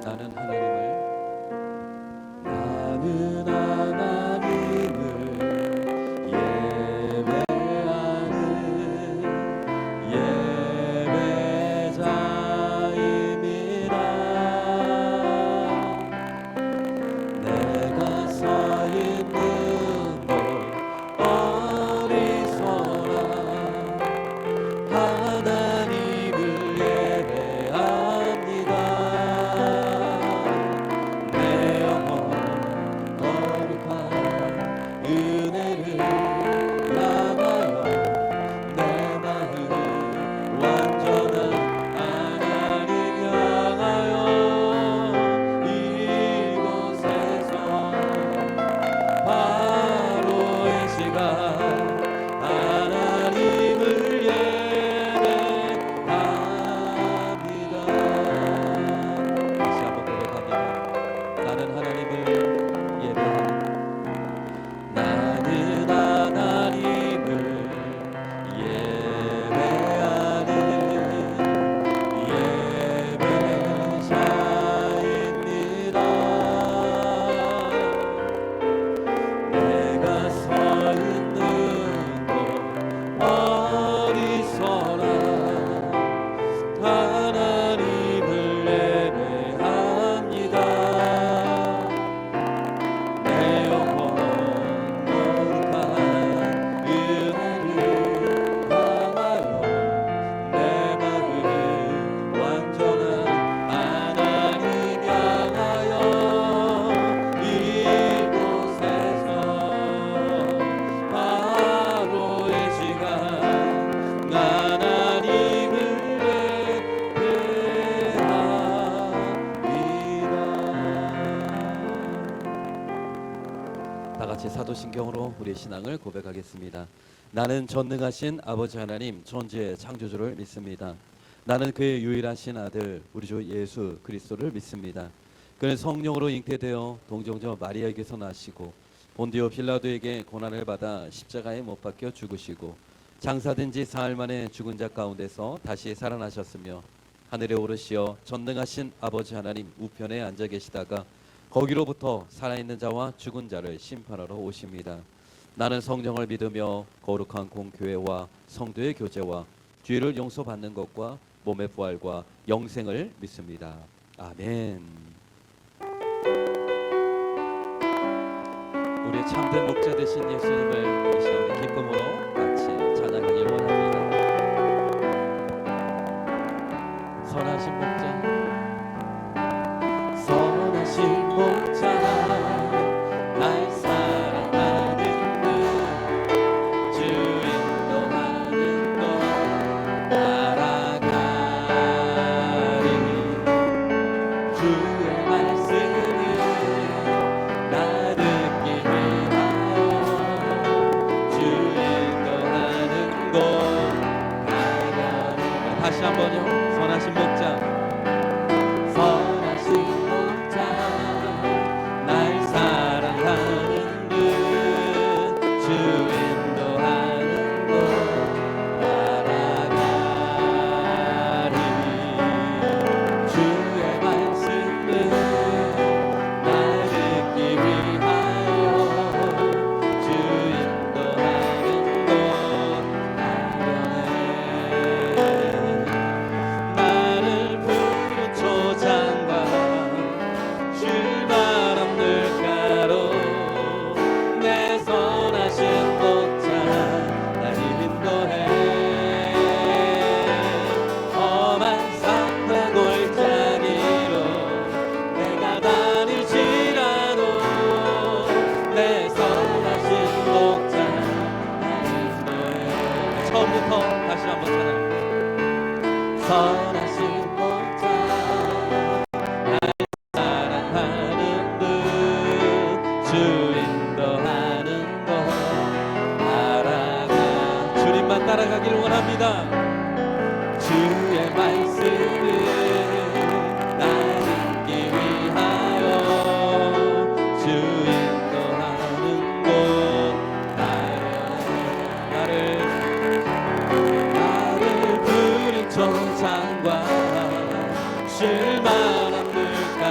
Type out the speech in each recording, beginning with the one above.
나는 하나님을 예배하는 예배자입니다. 내가 서 있는 곳 어디서나 하나님을 예배합니다. 내 영혼 거룩한 은혜를 향하여 내 마음 완전한 하나님 향하여 이곳에서 바로의 시간 하나님을 예배합니다. 다시 한번 고백합니다. 나는 하나님을 예배하는 나는 하나님을 예배하는 예배자입니다. 내가 서 있는 곳 어디서나 하나님을 예배합니다. 내 영혼 거룩한 은혜를 향하여 내 마음 완전한 하나님 향하여 이곳에서 바로의 시간 하나님을 예배합니다. 다 같이 사도신경으로 우리의 신앙을 고백하겠습니다. 나는 전능하신 아버지 하나님 천지의 창조주를 믿습니다. 나는 그의 유일하신 아들 우리 주 예수 그리스도를 믿습니다. 그는 성령으로 잉태되어 동정녀 마리아에게서 나시고 본디오 빌라도에게 고난을 받아 십자가에 못 박혀 죽으시고 장사된 지 사흘 만에 죽은 자 가운데서 다시 살아나셨으며 하늘에 오르시어 전능하신 아버지 하나님 우편에 앉아 계시다가 거기로부터 살아있는 자와 죽은 자를 심판하러 오십니다. 나는 성령을 믿으며 거룩한 공교회와 성도의 교제와 죄를 용서받는 것과 몸의 부활과 영생을 믿습니다. 아멘. 우리의 참된 목자 되신 예수님을 이 시간 기쁨으로 같이 찬양하길 원합니다. 선하신 목자, 선하신 목자, 날 사랑하는 그 주 인도하는 것 따라가리. 주의 말씀을 나 듣기 위하여 주 인도하는 곳 가려니. 다시 한번요. 선하신 목자, 선하신 목자, 날 사랑하는 분, 주 인도하는 곳 따라가리. 주의 말씀을 날 듣기 위하여 주 인도하는 곳 가려네. 나를 푸른 초장과 쉴만 없는 가로 내 선하신 목자 나를 인도해. 험한 산과 골짜기로 내가 다닐지라도 내 선하신 목자 나를 인도해. 처음부터 다시 한번 찬양. 선하신 목자, 날 사랑하는 분, 주 인도하는 곳 따라가. 주님만 따라가기를 원합니다. 주의 말씀을 날 듣기 위하여 주 인도하는 곳 따라가. 나를 푸른 초장과 쉴만한 물가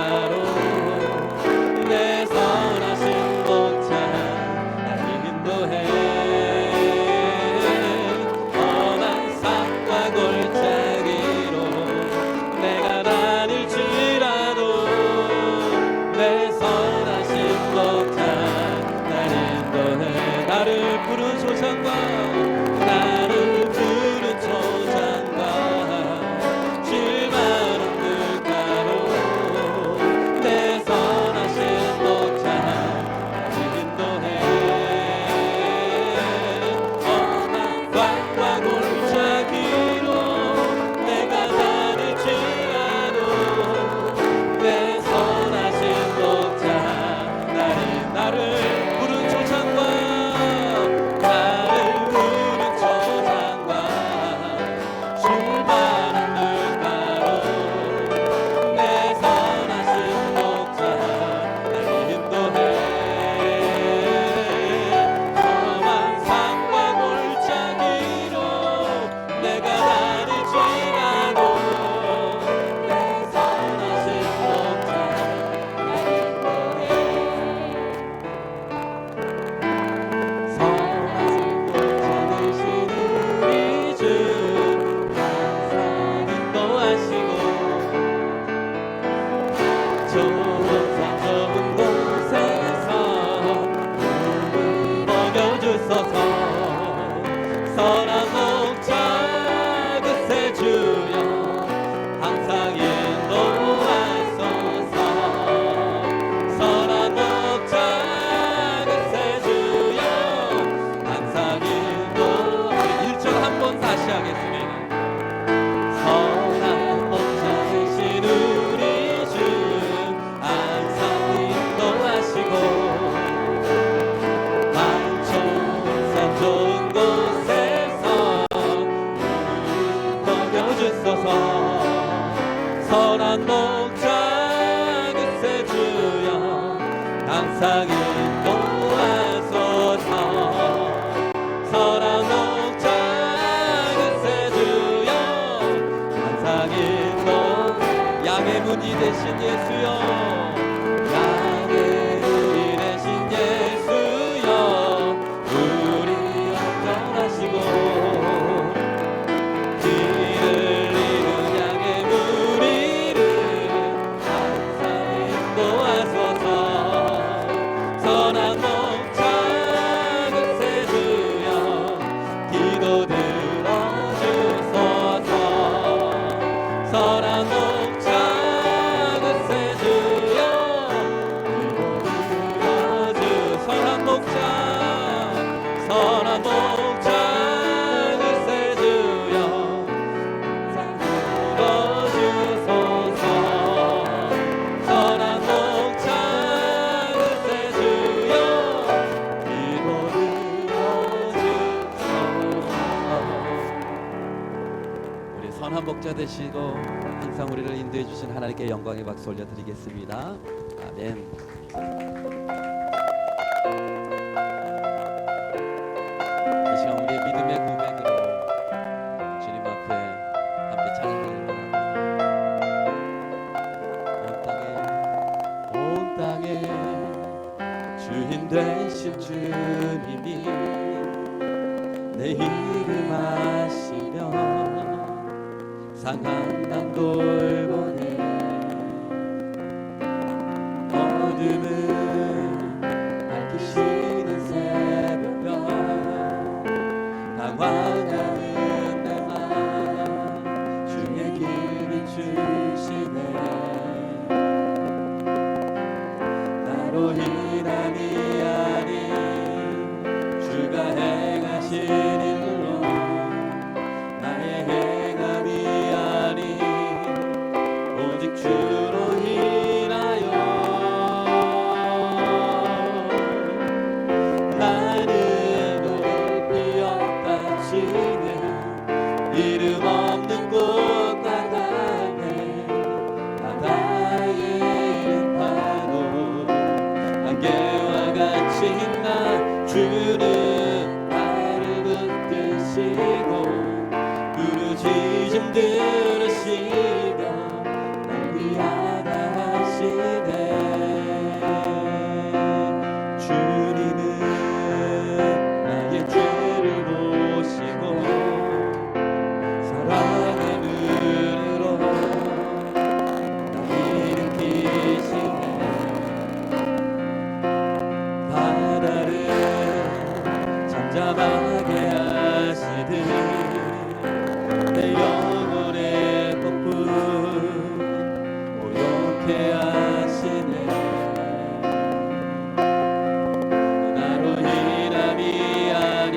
좋은 좋은 곳에서 우리 먹여주소서. 선한 목자 그새 주여 항상 인도하소서. 선한 목자 그새 주여 항상 인도. 1절 한번 다시 하겠습니다. 선한 목자 되신 우리 주 항상 인도하시고 산 좋은 곳에서 먹여주소서. 선한 목자 그새 주여 항상 인도하소서. 선한 목자 그새 주여 항상 인도. 양의 문이 되신 예수여, 양의 문이 되신 예수여 우리 안전하시고 길을 잃은 양의 무리를 항상 인도하소서. 선한 목자 그새 주여 기도 들어주소서. 선한 목자 그새 주여 기도 들어주. 선한 목자 선한 목자 그새 주여 들어주소서. 선한 목자 그새 주여 기도 들어주소서. 우리 선한 목자 되시고 항상 우리를 인도해 주신 하나님께 영광의 박수 올려드리겠습니다. 아멘. 이 시간 우리의 믿음의 고백으로 주님 앞에 함께 찬양하길 바랍니다. 온 땅에 주인 되신 주님이 내 이름 아시며 상한 난 돌보네. 어둠을 밝히시는 새벽별 방황하는 내맘 주의 길을 주시네. 나로 인함이 아닌 주가 행하신 일로 나의 행함이 아닌 오직 주로 인하여 나는 노를 피었다 치는 이름 없는 곳과 같네. 바다에 있는 파도 안개와 같이 나 주는 나를 붙드시고 부르짖음 들으시며 날 위하다 하시네. 주님은 나의 죄를 보시고 사랑의 눈으로 날 일으키시네. 바다를 잠잠하게 하시듯 내 영혼의 폭풍 오욕해 하시네. 나로 인함이 아닌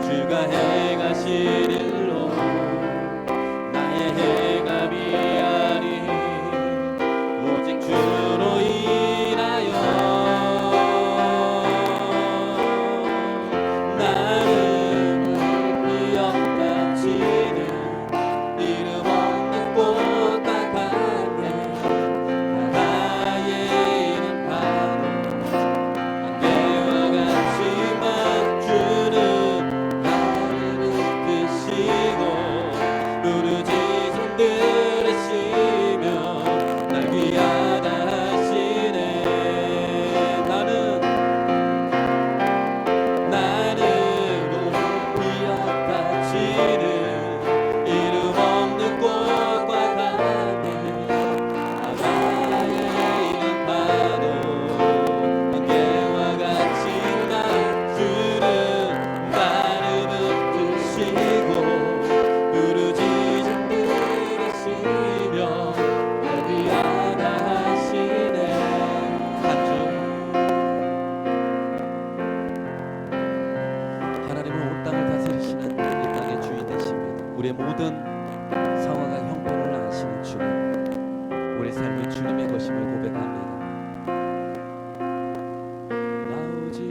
주가 행하신 일로 나의 행함이 아닌 오직 주로 인하여 나는 피었다 치는 이름 없는 꽃과 같네. 바다에 있는 파도 안개와 같이만 주는 나를 이끄시고 부르짖음 들으시며 날 위하다 모든 상황과 형편을 아시는 주님, 우리 삶이 주님의 것임을 고백합니다. 나 오직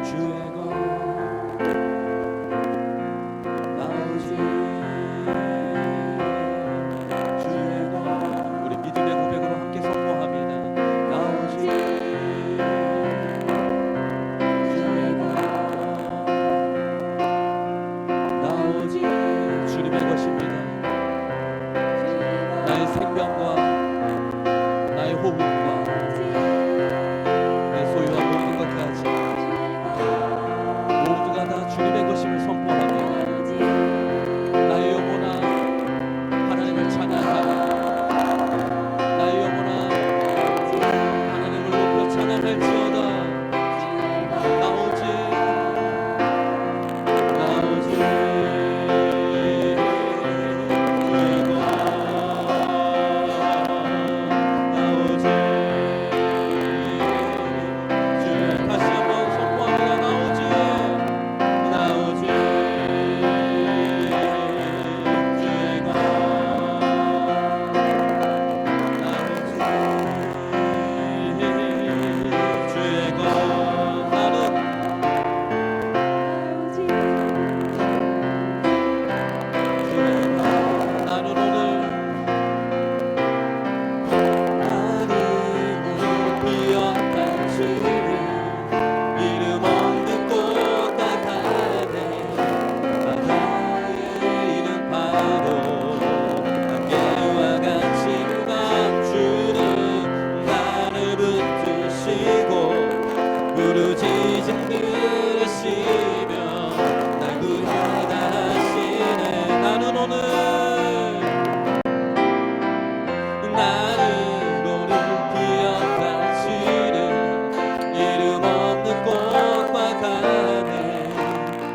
주의 것, 나 오직 주의 것. 우리 믿음의 고백으로 함께 선포합니다. 나 오직 주의 것, 나 오직 주님의 것입니다. 나의 생명과 나의 호흡과 내 소유한 모든 것까지 모두가 다 주님의 것임을 선포합니다. 나의 영혼아 하나님을 찬양하라. 나의 영혼아 하나님을 높여 찬양할지어다. 나 오직 주의 것, 나 오직 주의. 다시 한번 선포합니다. 나 오직 주의 것, 주의 것. 나는 오늘 비었단 주님 이름 없는 꽃 같아네. 바다에 있는 파도 안개와 같이 감추는 나를 붙드시고 부르짖음 들으시며 날 구하다 하시네. 나는 오늘 피어가시는 이름 없는 꽃과 같네.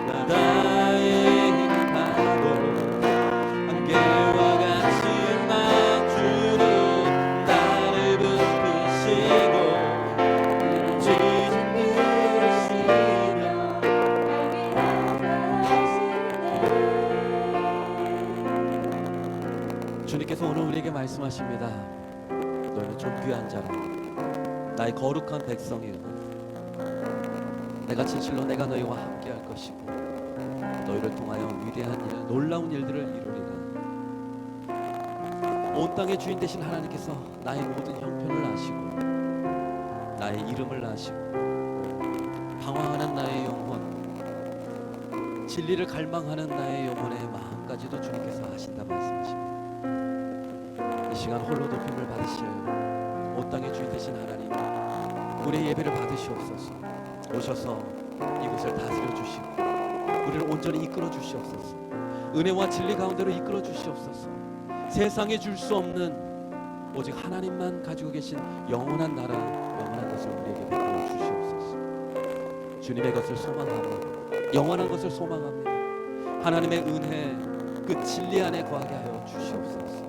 바다에 있는 파도 안개와 같이 막주는 나를 붙드시고 지진 들으시며 주님께서 오늘 우리에게 말씀하십니다. 너희는 좀 귀한 자라, 나의 거룩한 백성이여. 내가 진실로 내가 너희와 함께 할 것이고 너희를 통하여 위대한 일, 놀라운 일들을 이루리라. 온 땅의 주인 되신 하나님께서 나의 모든 형편을 아시고 나의 이름을 아시고 방황하는 나의 영혼, 진리를 갈망하는 나의 영혼의 마음까지도 주님께서 아신다 말씀하십니다. 이 시간 홀로 높임을 받으실 온 땅의 주인 되신 하나님, 우리의 예배를 받으시옵소서. 오셔서 이곳을 다스려 주시고 우리를 온전히 이끌어 주시옵소서. 은혜와 진리 가운데로 이끌어 주시옵소서. 세상에 줄 수 없는 오직 하나님만 가지고 계신 영원한 나라, 영원한 것을 우리에게 베풀어 주시옵소서. 주님의 것을 소망합니다. 영원한 것을 소망합니다. 하나님의 은혜, 그 진리 안에 거하게 하여 주시옵소서.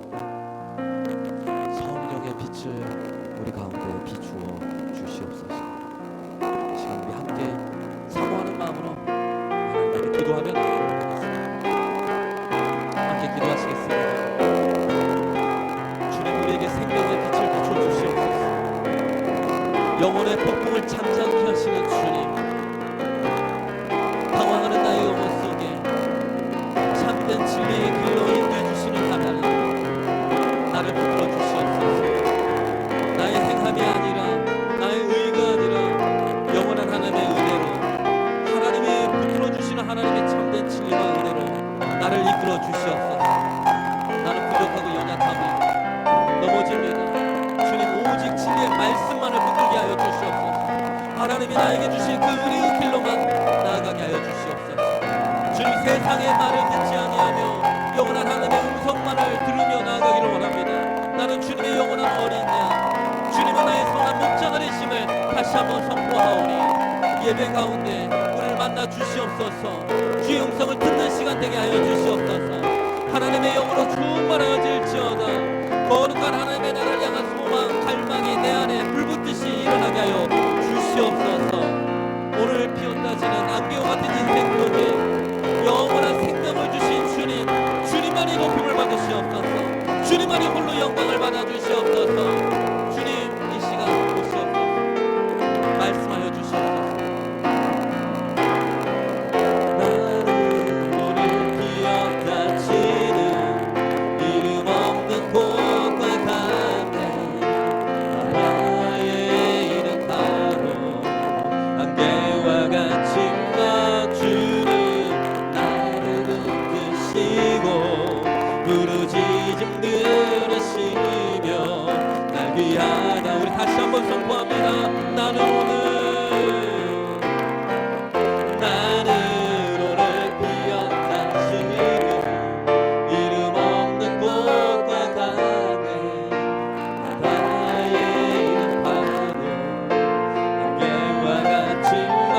성령의 빛을 우리 가운데 비추어 주시옵소서. 이 시간 우리 함께 사모하는 마음으로 하나님께 기도하며 나아가겠습니다. 함께 기도하시겠습니다. 주님, 우리에게 생명의 빛을 비춰 주시옵소서. 영혼의 폭풍을 잠잠케 하시는 주님, 방황하는 나의 영혼 속에 참된 진리의 길로 인도해 주시는 하나님, 나를 붙들어 주시옵소서. 나의 행함이 아니라 나의 의가 아니라 영원한 하나님의 은혜로, 하나님이 붙들어 주시는 하나님의 참된 진리와 은혜로 나를 이끌어 주시옵소서. 나는 부족하고 연약함이 넘어집니다. 주님, 오직 진리의 말씀만을 붙들게 하여 주시옵소서. 하나님이 나에게 주신 그 은혜의 길로만 나아가게 하여 주시옵소서. 주님, 세상의 말을 듣지 아니하며 영원한 하나님의 음성만을 들으며 나아가기를 원합니다. 나는 주님의 영원한 어린 양, 주님은 나의 선한 목자가 되심을 다시 한번 선포하오니 예배 가운데 우리를 만나 주시옵소서. 주의 음성을 듣는 시간 되게 하여 주시옵소서. 하나님의 영으로 충만하여질지어다. 거룩한 하나님의 나라를 향한 소망, 갈망이 내 안에 불붙듯이 일어나게 하여 주시옵소서. 오늘 피어나지는 안개와 같은 인생 속에 영원한 한번 선포합니다. 나는 오늘 피었다 주님 이름 없는 꽃과 같네 바다에 있는 파도 안개와 같지만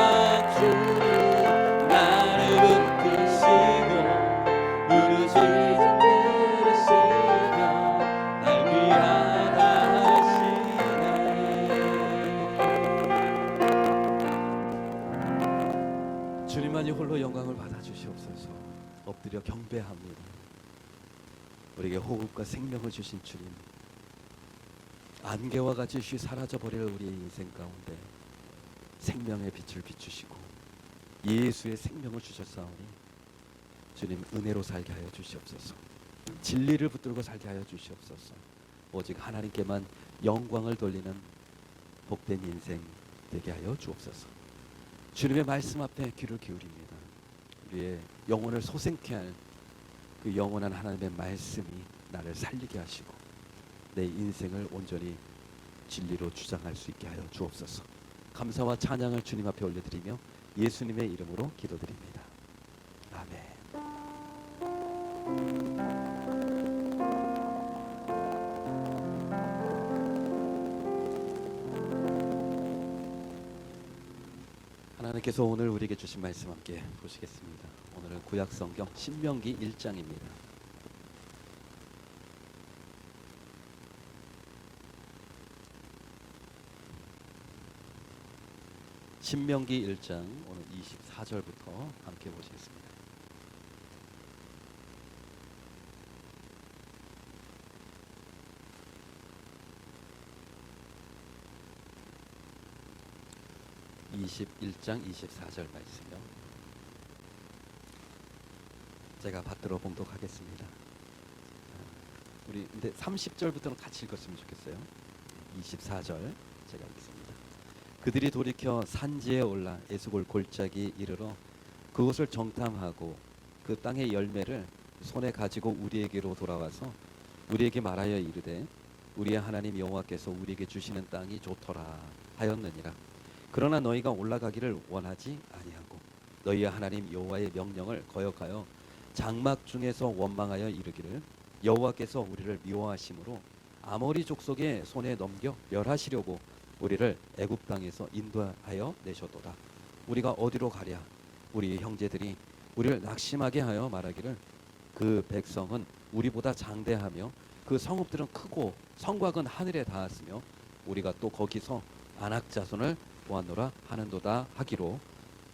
주님 나를 붙드시고 부르시고 들으시며 날 귀하다 하시네. 주님만이 홀로 영광을 받아주시옵소서. 엎드려 경배합니다. 우리에게 호흡과 생명을 주신 주님, 안개와 같이 쉬 사라져버릴 우리의 인생 가운데 생명의 빛을 비추시고 예수의 생명을 주셨사오니 주님 은혜로 살게 하여 주시옵소서. 진리를 붙들고 살게 하여 주시옵소서. 오직 하나님께만 영광을 돌리는 복된 인생 되게 하여 주옵소서. 주님의 말씀 앞에 귀를 기울입니다. 우리의 영혼을 소생케 할 그 영원한 하나님의 말씀이 나를 살리게 하시고 내 인생을 온전히 진리로 주장할 수 있게 하여 주옵소서. 감사와 찬양을 주님 앞에 올려드리며 예수님의 이름으로 기도드립니다. 아멘. 하나님께서 오늘 우리에게 주신 말씀 함께 보시겠습니다. 오늘은 구약성경 신명기 1장입니다. 신명기 1장 오늘 24절부터 함께 보시겠습니다. (21장 24절) 말씀이요. 제가 받들어 봉독하겠습니다. 우리 근데 30절부터는 같이 읽었으면 좋겠어요. 24절 제가 읽겠습니다. 그들이 돌이켜 산지에 올라 에스골 골짜기 이르러 그곳을 정탐하고 그 땅의 열매를 손에 가지고 우리에게로 돌아와서 우리에게 말하여 이르되 우리의 하나님 여호와께서 우리에게 주시는 땅이 좋더라 하였느니라. 그러나 너희가 올라가기를 원하지 아니하고 너희의 하나님 여호와의 명령을 거역하여 장막 중에서 원망하여 이르기를 여호와께서 우리를 미워하심으로 아모리 족속의 손에 넘겨 멸하시려고 우리를 애굽 땅에서 인도하여 내셨도다. 우리가 어디로 가랴? 우리 형제들이 우리를 낙심하게 하여 말하기를 그 백성은 우리보다 장대하며 그 성읍들은 크고 성곽은 하늘에 닿았으며 우리가 또 거기서 아낙 자손을 보았노라 하는도다 하기로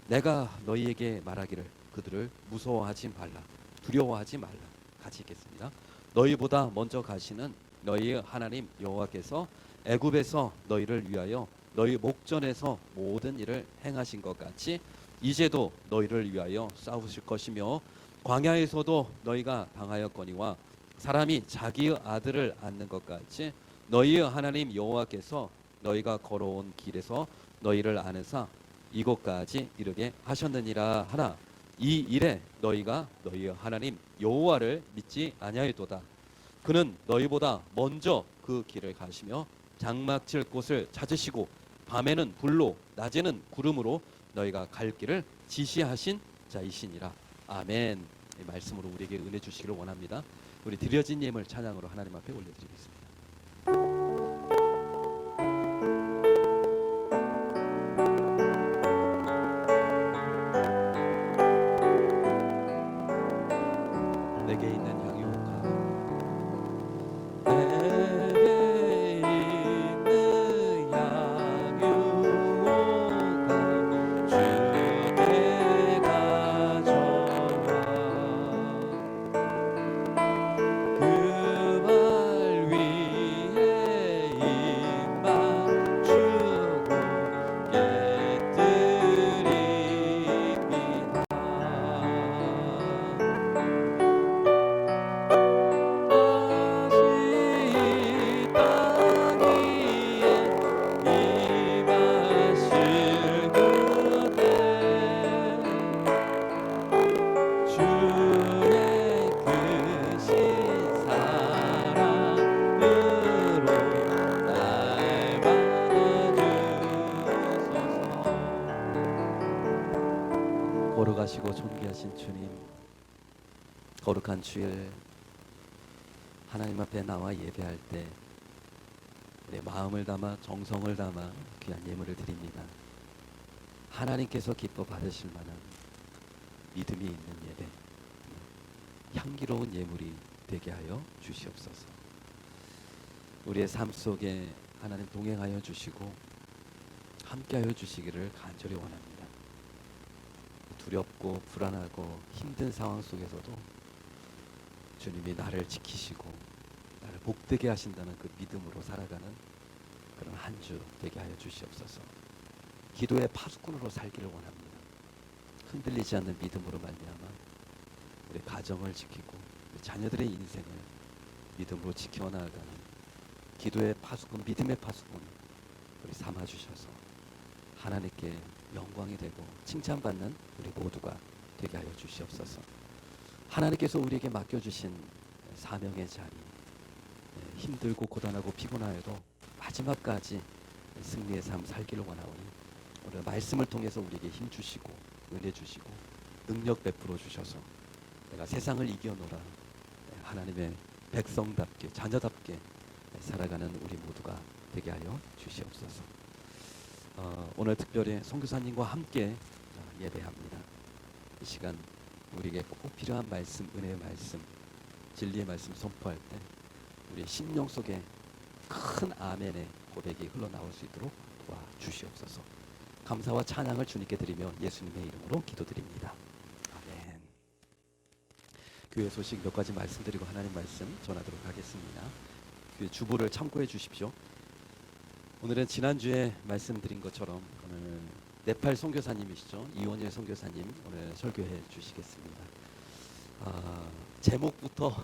내가 너희에게 말하기를 그들을 무서워하지 말라 두려워하지 말라. 같이 읽겠습니다. 너희보다 먼저 가시는 너희의 하나님 여호와께서 애굽에서 너희를 위하여 너희 목전에서 모든 일을 행하신 것 같이 이제도 너희를 위하여 싸우실 것이며 광야에서도 너희가 당하였거니와 사람이 자기의 아들을 안는 것 같이 너희의 하나님 여호와께서 너희가 걸어온 길에서 너희를 아는사 이곳까지 이르게 하셨느니라 하나 이 일에 너희가 너희의 하나님 여호와를 믿지 아니하였도다. 그는 너희보다 먼저 그 길을 가시며 장막 칠 곳을 찾으시고 밤에는 불로 낮에는 구름으로 너희가 갈 길을 지시하신 자이시니라. 아멘. 이 말씀으로 우리에게 은혜 주시기를 원합니다. 우리 드려진 예물 찬양으로 하나님 앞에 올려드리겠습니다. 내게 있는 향유가 내게 있는 향유가 주께 가져와 그 발 위에 거룩하시고 존귀하신 주님, 거룩한 주일 하나님 앞에 나와 예배할 때 내 마음을 담아 정성을 담아 귀한 예물을 드립니다. 하나님께서 기뻐 받으실 만한 믿음이 있는 예배, 향기로운 예물이 되게 하여 주시옵소서. 우리의 삶 속에 하나님 동행하여 주시고 함께하여 주시기를 간절히 원합니다. 두렵고 불안하고 힘든 상황 속에서도 주님이 나를 지키시고 나를 복되게 하신다는 그 믿음으로 살아가는 그런 한 주 되게 하여 주시옵소서. 기도의 파수꾼으로 살기를 원합니다. 흔들리지 않는 믿음으로 말미암아 우리 가정을 지키고 우리 자녀들의 인생을 믿음으로 지켜나가는 기도의 파수꾼, 믿음의 파수꾼 우리 삼아주셔서 하나님께 영광이 되고 칭찬받는 우리 모두가 되게 하여 주시옵소서. 하나님께서 우리에게 맡겨주신 사명의 자리, 힘들고 고단하고 피곤하여도 마지막까지 승리의 삶 살기를 원하오니 오늘 말씀을 통해서 우리에게 힘 주시고 은혜 주시고 능력 베풀어 주셔서 내가 세상을 이겨노라 하나님의 백성답게 자녀답게 살아가는 우리 모두가 되게 하여 주시옵소서. 오늘 특별히 선교사님과 함께 예배합니다. 이 시간 우리에게 꼭 필요한 말씀, 은혜의 말씀, 진리의 말씀 선포할 때 우리 심령 속에 큰 아멘의 고백이 흘러나올 수 있도록 도와주시옵소서. 감사와 찬양을 주님께 드리며 예수님의 이름으로 기도드립니다. 아멘. 교회 소식 몇 가지 말씀드리고 하나님 말씀 전하도록 하겠습니다. 그 주보를 참고해 주십시오. 오늘은 지난주에 말씀드린 것처럼 오늘 네팔 선교사님이시죠. 이원일 선교사님 오늘 설교해 주시겠습니다. 제목부터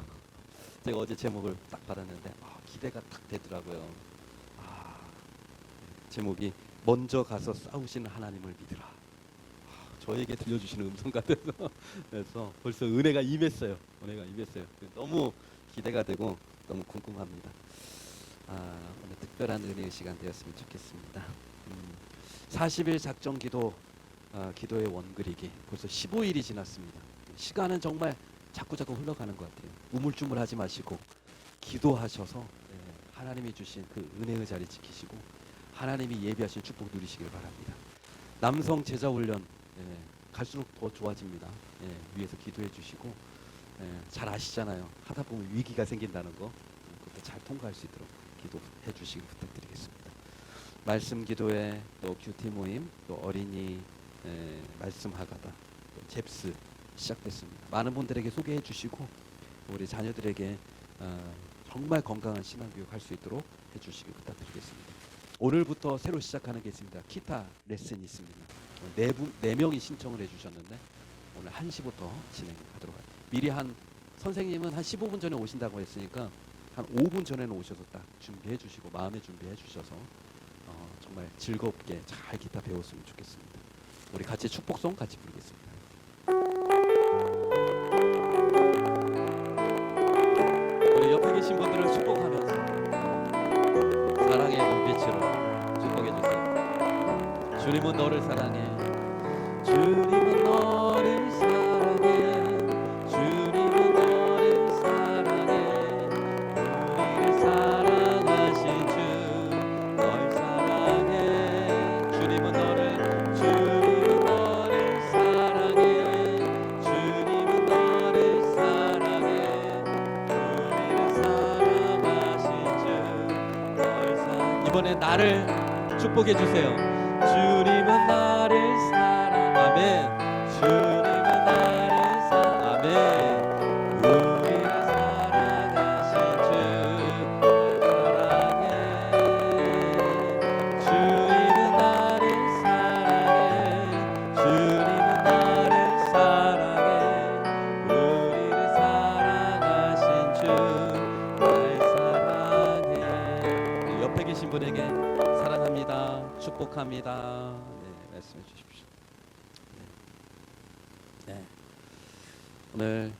제가 어제 제목을 딱 받았는데 기대가 딱 되더라고요. 제목이 먼저 가서 싸우시는 하나님을 믿으라. 저에게 들려주시는 음성 같아서 그래서 벌써 은혜가 임했어요. 은혜가 임했어요. 너무 기대가 되고 너무 궁금합니다. 오늘 특별한 은혜의 시간 되었으면 좋겠습니다. 40일 작정 기도 기도의 원그리기 벌써 15일이 지났습니다. 시간은 정말 자꾸 흘러가는 것 같아요. 우물쭈물하지 마시고 기도하셔서 하나님이 주신 그 은혜의 자리 지키시고 하나님이 예비하신 축복 누리시길 바랍니다. 남성 제자 훈련 갈수록 더 좋아집니다. 위에서 기도해 주시고 잘 아시잖아요. 하다 보면 위기가 생긴다는 거 그것도 잘 통과할 수 있도록 기도해 주시기 부탁드리겠습니다. 말씀 기도회 또 큐티 모임 또 어린이 말씀 하가다 또 잽스 시작됐습니다. 많은 분들에게 소개해 주시고 우리 자녀들에게 정말 건강한 신앙교육 할 수 있도록 해주시기 부탁드리겠습니다. 오늘부터 새로 시작하는 게 있습니다. 기타 레슨이 있습니다. 네 명이 신청을 해주셨는데 오늘 1시부터 진행하도록 합니다. 미리 선생님은 한 15분 전에 오신다고 했으니까 한 5분 전에는 오셔서 딱 준비해 주시고 마음에 준비해 주셔서 정말 즐겁게 잘 기타 배웠으면 좋겠습니다. 우리 같이 축복송 같이 부르겠습니다. 우리 옆에 계신 분들을 축복하면서 사랑의 눈빛으로 축복해 주세요. 주님은 너를 사랑해. 주님은 너를 사랑해. 주님은 너를 사랑해. 우리를 사랑하신 주 널 사랑해. 주님은 너를 사랑해. 주님은 너를 사랑해. 우리를 사랑하신 주 널 사랑해. 이번에 나를 축복해 주세요. 주님은 나를 사랑하며 주님은 나를 사랑하며 우리를 사랑하신 주 사랑해. 주님은 나를 사랑해. 주님은 나를 사랑해. 우리를 사랑하신 주 날 사랑해. 옆에 계신 분에게 사랑합니다. 축복합니다. 말씀해 주십시오. 오늘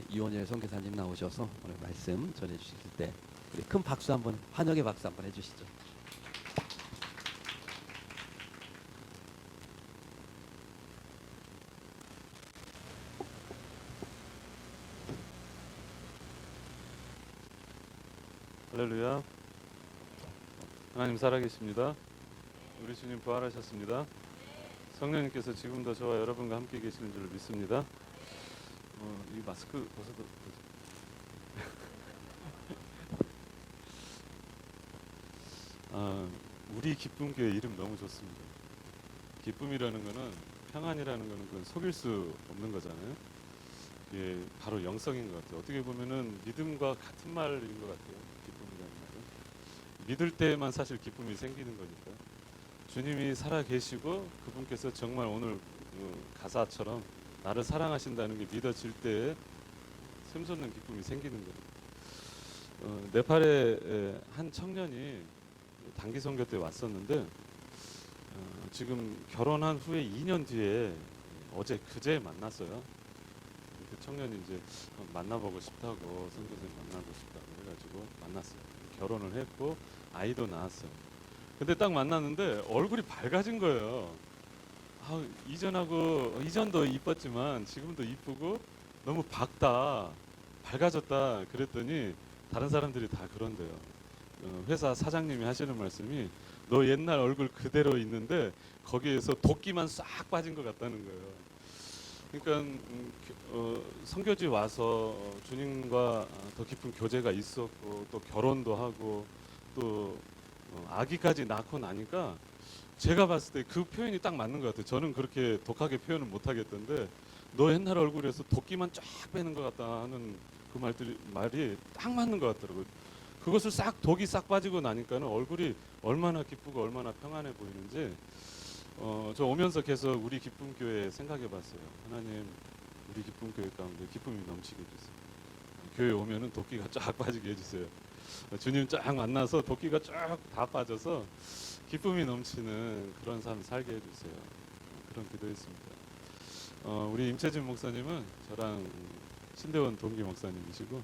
이원열 선교사님 나오셔서 오늘 말씀 전해 주실 때 우리 큰 박수 한번 환영의 박수 한번 해주시죠. 할렐루야. 하나님 살아계십니다. 우리 주님 부활하셨습니다. 성령님께서 지금도 저와 여러분과 함께 계시는 줄 믿습니다. 이 마스크 벗어도 우리 기쁨교회 이름 너무 좋습니다. 기쁨이라는 거는, 평안이라는 거는 그건 속일 수 없는 거잖아요. 이게 바로 영성인 것 같아요. 어떻게 보면은 믿음과 같은 말인 것 같아요. 기쁨이라는 말은 믿을 때만 사실 기쁨이 생기는 거니까. 주님이 살아 계시고 그분께서 정말 오늘 가사처럼 나를 사랑하신다는 게 믿어질 때 샘솟는 기쁨이 생기는 거예요. 네팔에 한 청년이 단기 선교 때 왔었는데 지금 결혼한 후에 2년 뒤에 어제 그제 만났어요. 그 청년이 이제 만나보고 싶다고, 선교사님 만나고 싶다고 해가지고 만났어요. 결혼을 했고 아이도 낳았어요. 근데 딱 만났는데 얼굴이 밝아진 거예요. 이전도 이뻤지만 지금도 이쁘고 너무 밝다, 밝아졌다 그랬더니 다른 사람들이 다 그런데요. 회사 사장님이 하시는 말씀이 너 옛날 얼굴 그대로 있는데 거기에서 도끼만 싹 빠진 것 같다는 거예요. 그러니까 선교지 와서 주님과 더 깊은 교제가 있었고 또 결혼도 하고 또 아기까지 낳고 나니까 제가 봤을 때 그 표현이 딱 맞는 것 같아요. 저는 그렇게 독하게 표현을 못 하겠던데 너 옛날 얼굴에서 도끼만 쫙 빼는 것 같다 하는 그 말이 딱 맞는 것 같더라고요. 그것을 독이 싹 빠지고 나니까는 얼굴이 얼마나 기쁘고 얼마나 평안해 보이는지 저 오면서 계속 우리 기쁨교회 생각해봤어요. 하나님, 우리 기쁨교회 가운데 기쁨이 넘치게 해주세요. 교회 오면은 도끼가 쫙 빠지게 해주세요. 주님 쫙 만나서 도끼가 쫙 다 빠져서 기쁨이 넘치는 그런 삶 살게 해주세요. 그런 기도했습니다. 우리 임채진 목사님은 저랑 신대원 동기 목사님이시고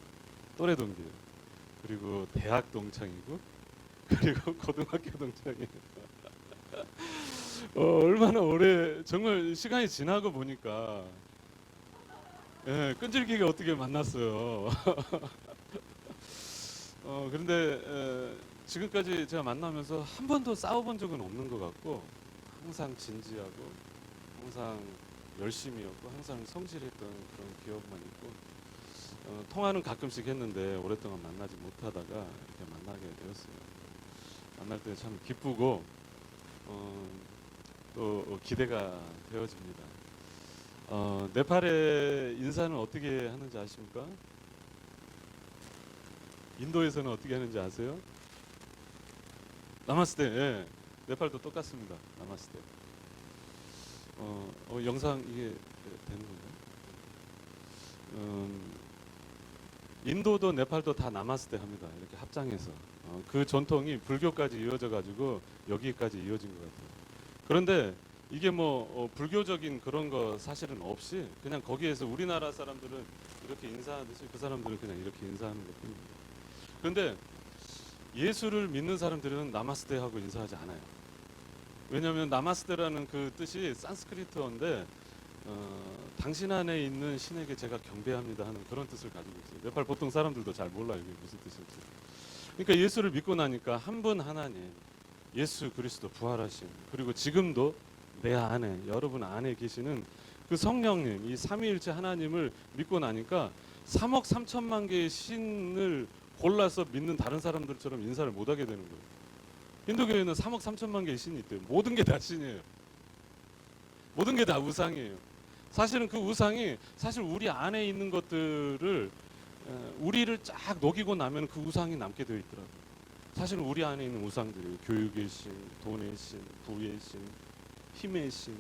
또래 동기예요. 그리고 대학 동창이고 그리고 고등학교 동창이에요. 얼마나 오래, 정말 시간이 지나고 보니까 끈질기게 어떻게 만났어요. 그런데 지금까지 제가 만나면서 한 번도 싸워본 적은 없는 것 같고 항상 진지하고 항상 열심히였고 항상 성실했던 그런 기억만 있고 통화는 가끔씩 했는데 오랫동안 만나지 못하다가 이렇게 만나게 되었어요. 만날 때 참 기쁘고 또 기대가 되어집니다. 네팔의 인사는 어떻게 하는지 아십니까? 인도에서는 어떻게 하는지 아세요? 나마스테. 예. 네팔도 똑같습니다. 나마스테. 영상 이게 되는 건가요? 인도도 네팔도 다 나마스테 합니다. 이렇게 합장해서. 그 전통이 불교까지 이어져 가지고 여기까지 이어진 것 같아요. 그런데 이게 불교적인 그런 거 사실은 없이 그냥 거기에서 우리나라 사람들은 이렇게 인사하듯이 그 사람들은 그냥 이렇게 인사하는 것뿐입니다. 그런데 예수를 믿는 사람들은 나마스테 하고 인사하지 않아요. 왜냐하면 나마스테라는 그 뜻이 산스크리트어인데 당신 안에 있는 신에게 제가 경배합니다 하는 그런 뜻을 가지고 있어요. 네팔 보통 사람들도 잘 몰라요 이게 무슨 뜻인지. 그러니까 예수를 믿고 나니까 한 분 하나님, 예수 그리스도 부활하신, 그리고 지금도 내 안에, 여러분 안에 계시는 그 성령님, 이 삼위일체 하나님을 믿고 나니까 3억 3천만 개의 신을 골라서 믿는 다른 사람들처럼 인사를 못하게 되는 거예요. 힌두교에는 3억 3천만 개의 신이 있대요. 모든 게 다 신이에요. 모든 게 다 우상이에요. 사실은 그 우상이 사실 우리 안에 있는 것들을 우리를 쫙 녹이고 나면 그 우상이 남게 되어 있더라고요. 사실은 우리 안에 있는 우상들이 교육의 신, 돈의 신, 부의 신, 힘의 신,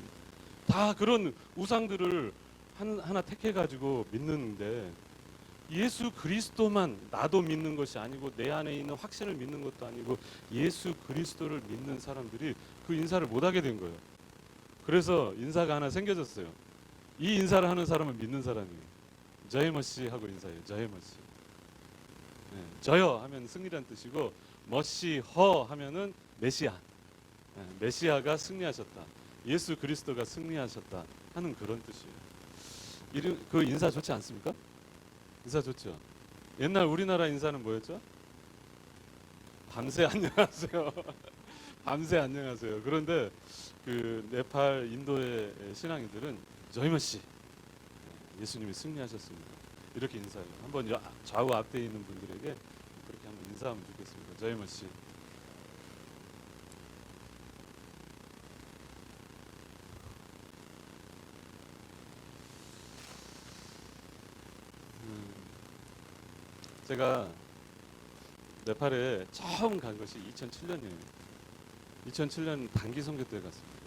다 그런 우상들을 하나 택해 가지고 믿는데 예수 그리스도만 나도 믿는 것이 아니고 내 안에 있는 확신을 믿는 것도 아니고 예수 그리스도를 믿는 사람들이 그 인사를 못하게 된 거예요. 그래서 인사가 하나 생겨졌어요. 이 인사를 하는 사람은 믿는 사람이에요. 저희머시 하고 인사해요. 저희머시. 네, 저요 하면 승리란 뜻이고 머시허 하면은 메시아. 네, 메시아가 승리하셨다. 예수 그리스도가 승리하셨다 하는 그런 뜻이에요. 그 인사 좋지 않습니까? 인사 좋죠. 옛날 우리나라 인사는 뭐였죠? 밤새 안녕하세요. 밤새 안녕하세요. 그런데 그 네팔 인도의 신앙인들은 저이머씨 예수님이 승리하셨습니다. 이렇게 인사해요. 한번 좌우 앞에 있는 분들에게 그렇게 한번 인사하면 좋겠습니다. 저이머씨. 제가 네팔에 처음 간 것이 2007년이에요. 2007년 단기 선교 때 갔습니다.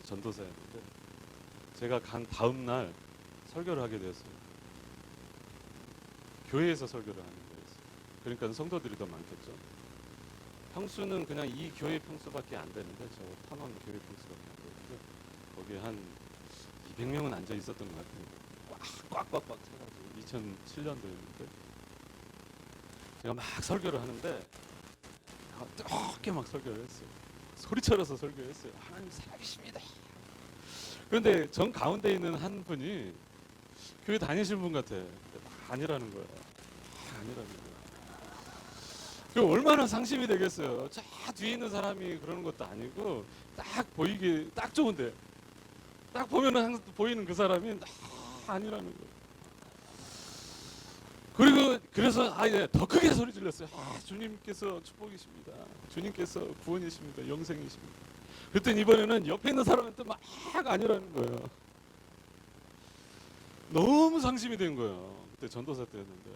전도사였는데 제가 간 다음 날 설교를 하게 되었어요. 교회에서 설교를 하는 거였어요. 그러니까 성도들이 더 많겠죠. 평수는 그냥 이 교회 평수밖에 안 되는데 저 탐험 교회 평수밖에 안 되는데 거기에 한 200명은 앉아 있었던 것 같아요. 꽉꽉꽉 차가지고 2007년도였는데 제가 막 설교를 하는데 뜨겁게 막 설교를 했어요. 소리쳐서 설교했어요. 하나님 살아계십니다. 그런데 정 가운데 있는 한 분이 교회 다니시는 분 같아. 아니라는 거야. 아니라는 거야. 그 얼마나 상심이 되겠어요. 저 뒤에 있는 사람이 그러는 것도 아니고 딱 보이기 딱 좋은데 딱 보면은 항상 보이는 그 사람이 아니라는 거야. 그리고 그래서 더 크게 소리 질렀어요. 주님께서 축복이십니다. 주님께서 구원이십니다. 영생이십니다. 그랬더니 이번에는 옆에 있는 사람한테 막 아니라는 거예요. 너무 상심이 된 거예요. 그때 전도사 때였는데.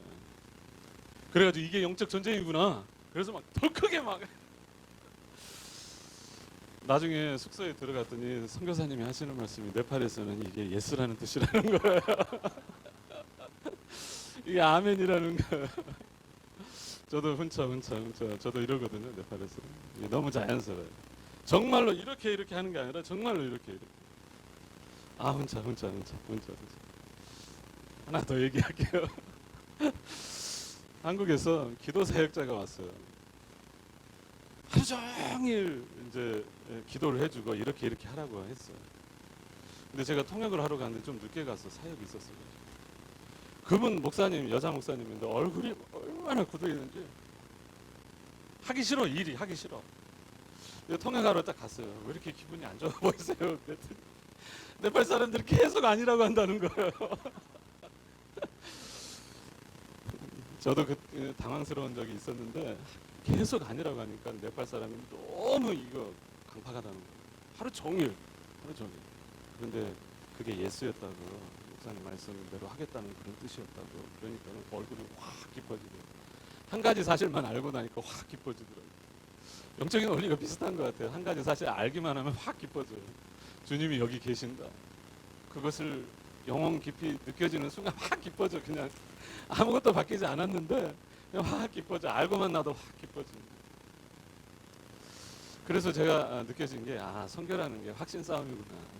그래가지고 이게 영적 전쟁이구나. 그래서 막 더 크게 막. 나중에 숙소에 들어갔더니 선교사님이 하시는 말씀이 네팔에서는 이게 예스라는 뜻이라는 거예요. 이게 아멘이라는 거예요. 저도 훈차 저도 이러거든요. 네팔에서 이게 너무 자연스러워요. 정말로 이렇게 하는 게 아니라 정말로 이렇게. 훈차 하나 더 얘기할게요. 한국에서 기도 사역자가 왔어요. 하루 종일 이제 기도를 해주고 이렇게 하라고 했어요. 근데 제가 통역을 하러 갔는데 좀 늦게 가서 사역이 있었어요. 그분 목사님, 여자 목사님인데 얼굴이 얼마나 굳어 있는지 하기 싫어. 일이 하기 싫어. 통역하러 딱 갔어요. 왜 이렇게 기분이 안 좋아 보이세요? 그랬더니 네팔 사람들이 계속 아니라고 한다는 거예요. 저도 그 당황스러운 적이 있었는데 계속 아니라고 하니까 네팔 사람이 너무 이거 강팍하다는 거예요. 하루 종일. 그런데 그게 예수였다고, 목사님 말씀대로 하겠다는 그런 뜻이었다고. 그러니까 얼굴이 확 깊어지고 한 가지 사실만 알고 나니까 확 깊어지더라고요. 영적인 원리가 비슷한 것 같아요. 한 가지 사실 알기만 하면 확 깊어져요. 주님이 여기 계신다. 그것을 영혼 깊이 느껴지는 순간 확 깊어져. 그냥 아무것도 바뀌지 않았는데 그냥 확 깊어져. 알고만 나도 확 깊어집니다. 그래서 제가 느껴진 게 선교라는 게 확신 싸움이구나.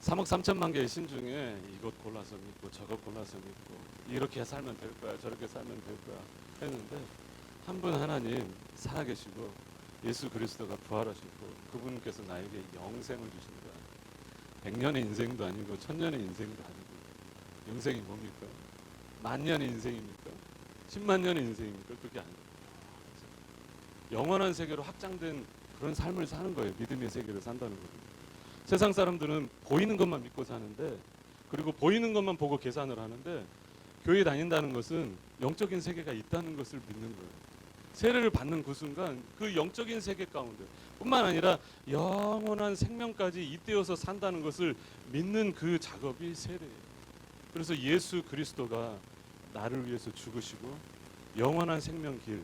3억 3천만 개의 신 중에 이것 골라서 믿고 저것 골라서 믿고 이렇게 살면 될 거야 저렇게 살면 될 거야 했는데 한 분 하나님 살아계시고 예수 그리스도가 부활하시고 그분께서 나에게 영생을 주신 거야. 100년의 인생도 아니고 1000년의 인생도 아니고 영생이 뭡니까? 만년의 인생입니까? 10만 년의 인생입니까? 그게 아니에요. 영원한 세계로 확장된 그런 삶을 사는 거예요. 믿음의 세계를 산다는 거예요. 세상 사람들은 보이는 것만 믿고 사는데, 그리고 보이는 것만 보고 계산을 하는데, 교회 다닌다는 것은 영적인 세계가 있다는 것을 믿는 거예요. 세례를 받는 그 순간 그 영적인 세계 가운데 뿐만 아니라 영원한 생명까지 잇대어서 산다는 것을 믿는 그 작업이 세례예요. 그래서 예수 그리스도가 나를 위해서 죽으시고 영원한 생명 길,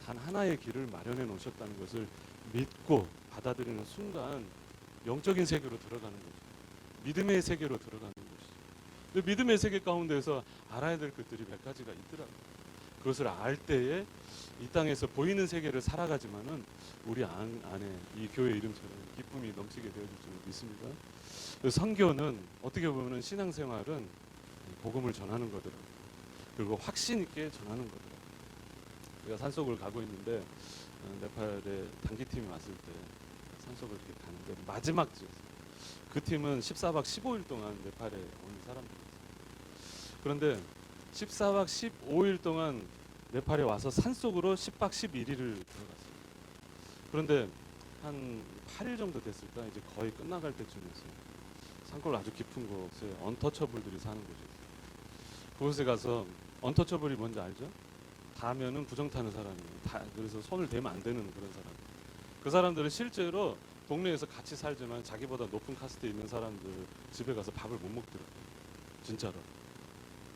단 하나의 길을 마련해 놓으셨다는 것을 믿고 받아들이는 순간 영적인 세계로 들어가는 거죠. 믿음의 세계로 들어가는 것이죠. 근데 믿음의 세계 가운데서 알아야 될 것들이 몇 가지가 있더라고요. 그것을 알 때에 이 땅에서 보이는 세계를 살아가지만은 우리 안에 이 교회 이름처럼 기쁨이 넘치게 되어질 줄 믿습니다. 선교는 어떻게 보면 신앙생활은 복음을 전하는 거더라고요. 그리고 확신 있게 전하는 거더라고요. 제가 산속을 가고 있는데 네팔에 단기팀이 왔을 때 산속을 이렇게 가는데 마지막 그 팀은 14박 15일 동안 네팔에 온 사람들이었어요. 그런데 14박 15일 동안 네팔에 와서 산속으로 10박 11일을 들어갔어요. 그런데 한 8일 정도 됐을까 이제 거의 끝나갈 때쯤이었어요. 산골 아주 깊은 곳에 언터처블들이 사는 곳이었어요. 그곳에 가서 언터처블이 뭔지 알죠? 닿으면은 부정 타는 사람이에요. 그래서 손을 대면 안 되는 그런 사람. 그 사람들은 실제로 동네에서 같이 살지만 자기보다 높은 카스트에 있는 사람들 집에 가서 밥을 못 먹더라고요. 진짜로.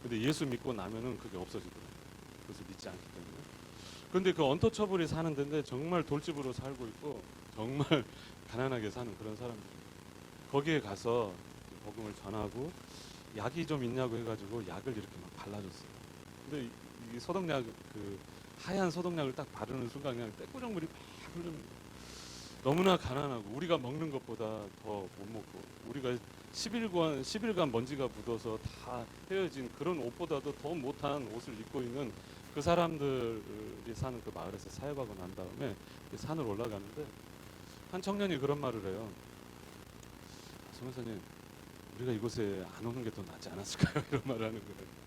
근데 예수 믿고 나면은 그게 없어지더라고요. 그래서 믿지 않기 때문에. 근데 그 언터처블이 사는 데인데 정말 돌집으로 살고 있고 정말 가난하게 사는 그런 사람들. 거기에 가서 복음을 전하고 약이 좀 있냐고 해가지고 약을 이렇게 막 발라줬어요. 근데 이 소독약 그 하얀 소독약을 딱 바르는 순간 그냥 떼꾸정물이 막 흐릅니다. 너무나 가난하고 우리가 먹는 것보다 더 못 먹고 우리가 10일간 먼지가 묻어서 다 헤어진 그런 옷보다도 더 못한 옷을 입고 있는 그 사람들이 사는 그 마을에서 사역하고 난 다음에 산을 올라가는데 한 청년이 그런 말을 해요. 성교사님, 우리가 이곳에 안 오는 게 더 낫지 않았을까요? 이런 말을 하는 거예요.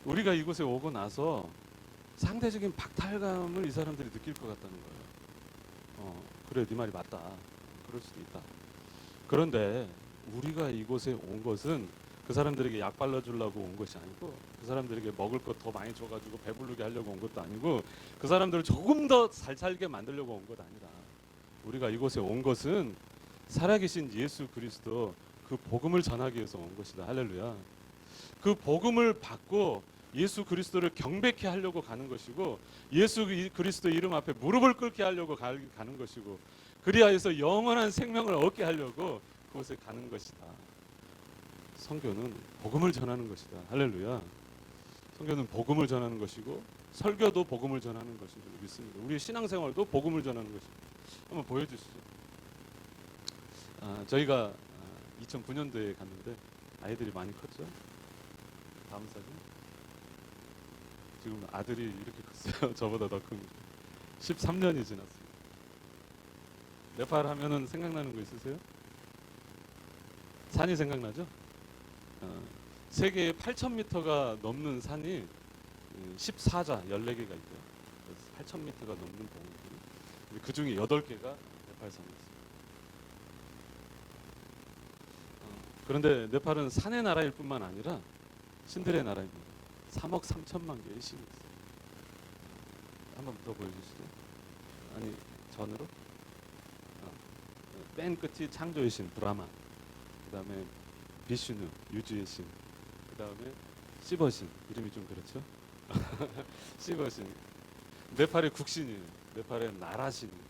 우리가 이곳에 오고 나서 상대적인 박탈감을 이 사람들이 느낄 것 같다는 거예요. 그래, 네 말이 맞다. 그럴 수도 있다. 그런데 우리가 이곳에 온 것은 그 사람들에게 약 발라주려고 온 것이 아니고 그 사람들에게 먹을 것 더 많이 줘가지고 배부르게 하려고 온 것도 아니고 그 사람들을 조금 더 잘 살게 만들려고 온 것 아니다. 우리가 이곳에 온 것은 살아계신 예수 그리스도 그 복음을 전하기 위해서 온 것이다. 할렐루야. 그 복음을 받고 예수 그리스도를 경배케 하려고 가는 것이고 예수 그리스도 이름 앞에 무릎을 꿇게 하려고 가는 것이고 그리하여서 영원한 생명을 얻게 하려고 그곳에 가는 것이다. 선교는 복음을 전하는 것이다. 할렐루야. 선교는 복음을 전하는 것이고 설교도 복음을 전하는 것인 줄 믿습니다. 우리의 신앙생활도 복음을 전하는 것입니다. 한번 보여주시죠. 저희가 2009년도에 갔는데 아이들이 많이 컸죠. 다음 사진. 지금 아들이 이렇게 컸어요. 저보다 더 큽니다. 13년이 지났습니다. 네팔 하면은 생각나는 거 있으세요? 산이 생각나죠? 세계에 8,000m가 넘는 산이 14자 14개가 있고요. 8,000m가 넘는 봉우리. 그 중에 8개가 네팔산이었습니다. 그런데 네팔은 산의 나라일 뿐만 아니라 신들의 나라입니다. 3억 3천만 개의 신이 있어요. 한번 더 보여주시죠. 아니 전으로. 맨 끝이 창조의 신 브라마. 그 다음에 비슈누 유주의 신. 그 다음에 시버신. 이름이 좀 그렇죠. 시버신. 네팔의 국신이에요. 네팔의 나라신이에요.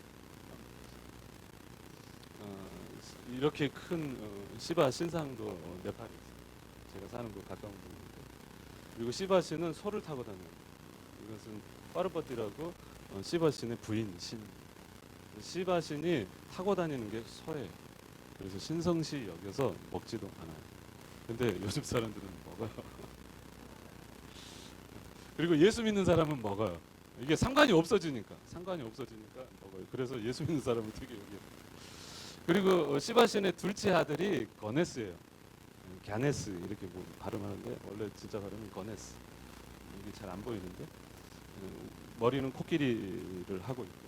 이렇게 큰 시바 신상도 네팔에 있어요. 제가 사는 곳 가까운 곳인데. 그리고 시바 신은 소를 타고 다녀요. 이것은 파르버티라고 시바 신의 부인 신. 시바 신이 타고 다니는 게 소예요. 그래서 신성시 여겨서 먹지도 않아요. 근데 요즘 사람들은 먹어요. 그리고 예수 믿는 사람은 먹어요. 이게 상관이 없어지니까 먹어요. 그래서 예수 믿는 사람은 되게 여겨요. 그리고 시바신의 둘째 아들이 거네스예요. 갸네스 이렇게 뭐 발음하는데 원래 진짜 발음은 거네스. 이게 잘 안 보이는데 머리는 코끼리를 하고 있고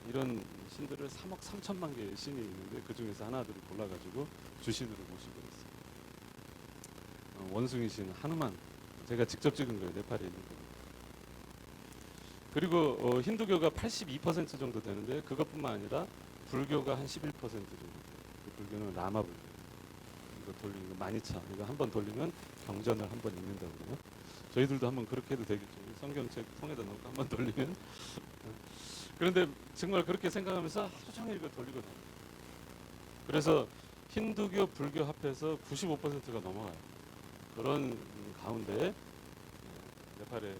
이런 신들을 3억 3천만 개의 신이 있는데 그 중에서 하나들을 골라가지고 주신으로 모시고 있어요. 원숭이 신 하누만 제가 직접 찍은 거예요. 네팔에 있는 거. 그리고 힌두교가 82% 정도 되는데 그것뿐만 아니라 불교가 한 11% 정도 돼요. 그 불교는 라마 불교. 이거 돌리는 거 마니차. 이거 한번 돌리면 경전을 한번 읽는다고 그러면 저희들도 한번 그렇게 해도 되겠죠. 성경책 통에다 넣고 한번 돌리면. 그런데 정말 그렇게 생각하면서 하루 종일 이거 돌리고 다녀요. 그래서 힌두교, 불교 합해서 95%가 넘어가요. 그런 가운데 네팔의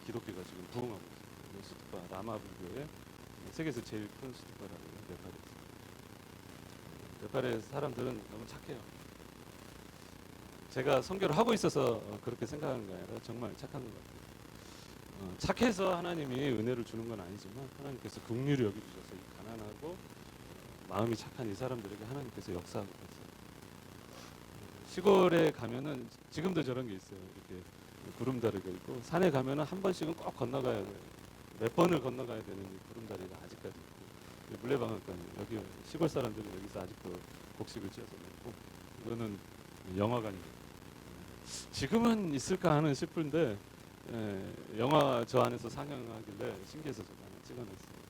기독교가 지금 부흥하고 있어요. 수트파 라마 불교의 세계에서 제일 큰 수트파라고 해요. 네팔의 사람들은 너무 착해요. 제가 선교를 하고 있어서 그렇게 생각하는 게 아니라 정말 착한 것 같아요. 착해서 하나님이 은혜를 주는 건 아니지만 하나님께서 긍휼히 여겨주셔서 이 가난하고 마음이 착한 이 사람들에게 하나님께서 역사하고 있어요. 시골에 가면은 지금도 저런 게 있어요. 이렇게 구름다리가 있고, 산에 가면은 한 번씩은 꼭 건너가야 돼요. 몇 번을 건너가야 되는 이 구름다리가 아직까지 있고, 물레방앗간 여기 시골 사람들은 여기서 아직도 곡식을 찧어서 먹고, 이거는 영화관입니다. 지금은 있을까 하는 싶은데 영화 저 안에서 상영하길래 신기해서 제가 하나 찍어냈어요.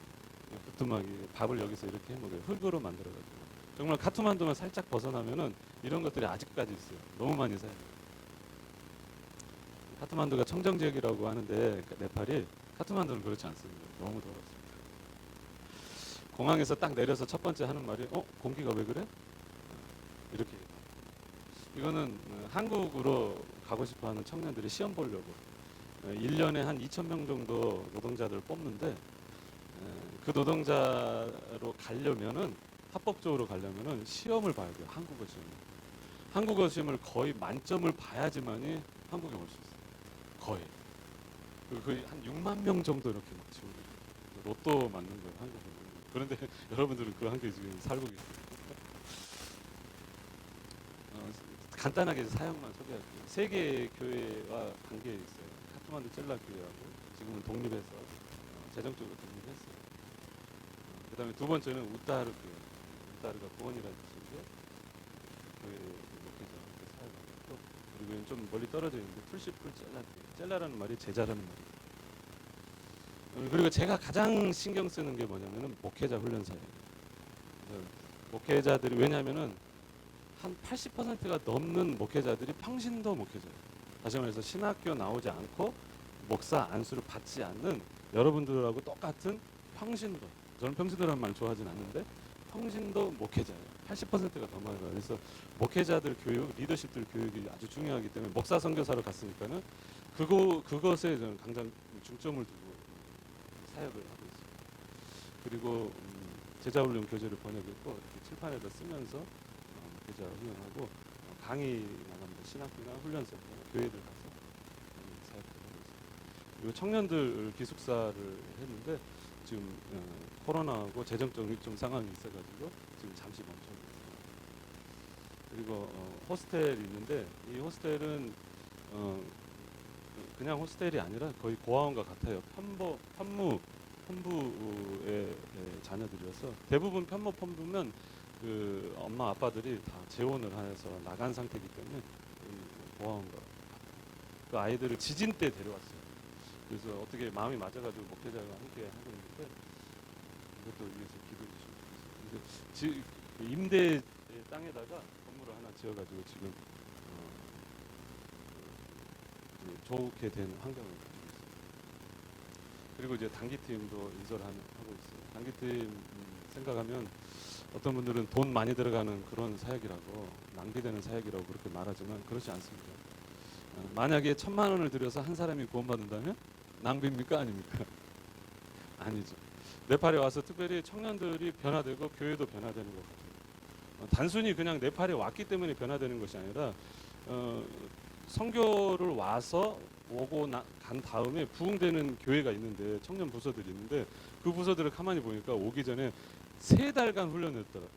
부뚜막이 밥을 여기서 이렇게 해 먹어요. 흙으로 만들어가지고. 정말 카트만두만 살짝 벗어나면은 이런 것들이 아직까지 있어요. 너무 많이 사요. 카트만두가 청정 지역이라고 하는데 네팔이 카트만두는 그렇지 않습니다. 너무 더럽습니다. 공항에서 딱 내려서 첫 번째 하는 말이 공기가 왜 그래? 이렇게. 이거는 한국으로 가고 싶어하는 청년들이 시험 보려고 1년에 한 2,000명 정도 노동자들을 뽑는데, 그 노동자로 가려면은 합법적으로 가려면은 시험을 봐야 돼요. 한국어 시험. 한국어 시험을 거의 만점을 봐야지만이 한국에 올 수 있어요. 거의. 거의 한 6만 명 정도 이렇게 막 지원을 해요. 로또 맞는 거예요. 한국에. 그런데 여러분들은 그 한국에 지금 살고 계세요. 간단하게 사역만 소개할게요. 세 개의 교회와 관계에 있어요. 카트만두 젤라 교회하고 지금은 독립해서 재정적으로 독립했어요. 그다음에 두 번째는 우따르 교회. 우따르가 구원이라는 뜻인데 교회 목회자 사역하고 있고, 그리고 좀 멀리 떨어져 있는데 풀시풀 젤라 교회. 젤라라는 말이 제자라는 말이에요. 그리고 제가 가장 신경 쓰는 게 뭐냐면은 목회자 훈련사예요. 목회자들이, 왜냐하면은 한 80%가 넘는 목회자들이 평신도 목회자예요. 다시 말해서 신학교 나오지 않고 목사 안수를 받지 않는 여러분들하고 똑같은 평신도. 저는 평신도라는 말 좋아하진 않는데 평신도 목회자예요. 80%가 넘어요. 그래서 목회자들 교육, 리더십들 교육이 아주 중요하기 때문에 목사 선교사로 갔으니까는 그것에 저는 강장 중점을 두고 사역을 하고 있습니다. 그리고 제자훈련 교재를 번역했고 이렇게 칠판에다 쓰면서 목회자 훈련하고 강의 나갑니다. 신학교나 훈련센터, 교회들 가서 사역을 하고 있습니다. 그리고 청년들 기숙사를 했는데 지금 코로나하고 재정적인 좀 상황이 있어가지고 지금 잠시 멈춰 있어요. 그리고 호스텔이 있는데 이 호스텔은 그냥 호스텔이 아니라 거의 고아원과 같아요. 편부의 자녀들이어서 대부분 편부면 그 엄마 아빠들이 다 재혼을 해서 나간 상태이기 때문에 고아원과 그 아이들을 지진 때 데려왔어요. 그래서 어떻게 마음이 맞아가지고 목회자가 함께 하고 있는데 이것도 위해서 기도해 주시면 좋겠어요. 임대 땅에다가 건물을 하나 지어가지고 지금 좋게 된 환경을 가지고 있습니다. 그리고 이제 단기팀도 인솔하고 있어요. 단기팀 생각하면 어떤 분들은 돈 많이 들어가는 그런 사역이라고, 낭비되는 사역이라고 그렇게 말하지만 그렇지 않습니다. 만약에 1,000만 원을 들여서 한 사람이 구원받는다면 낭비입니까? 아닙니까? 아니죠. 네팔에 와서 특별히 청년들이 변화되고 교회도 변화되는 것 같아요. 단순히 그냥 네팔에 왔기 때문에 변화되는 것이 아니라 선교를 와서 간 다음에 부흥되는 교회가 있는데, 청년 부서들이 있는데 그 부서들을 가만히 보니까 오기 전에 3달간 훈련을 했더라고요.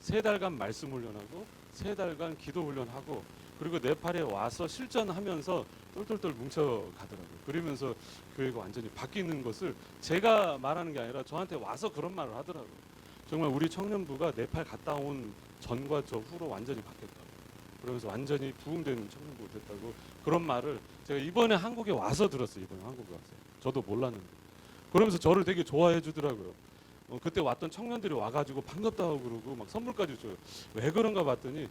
3달간 말씀 훈련하고 3달간 기도 훈련하고, 그리고 네팔에 와서 실전하면서 똘똘똘 뭉쳐가더라고요. 그러면서 교회가 완전히 바뀌는 것을 제가 말하는 게 아니라 저한테 와서 그런 말을 하더라고요. 정말 우리 청년부가 네팔 갔다 온 전과 저 후로 완전히 바뀌었다고. 그러면서 완전히 부흥되는 청년부가 됐다고 그런 말을 제가 이번에 한국에 와서 들었어요. 이번에 한국에 와서. 저도 몰랐는데. 그러면서 저를 되게 좋아해 주더라고요. 그때 왔던 청년들이 와가지고 반갑다고 그러고 막 선물까지 줘요. 왜 그런가 봤더니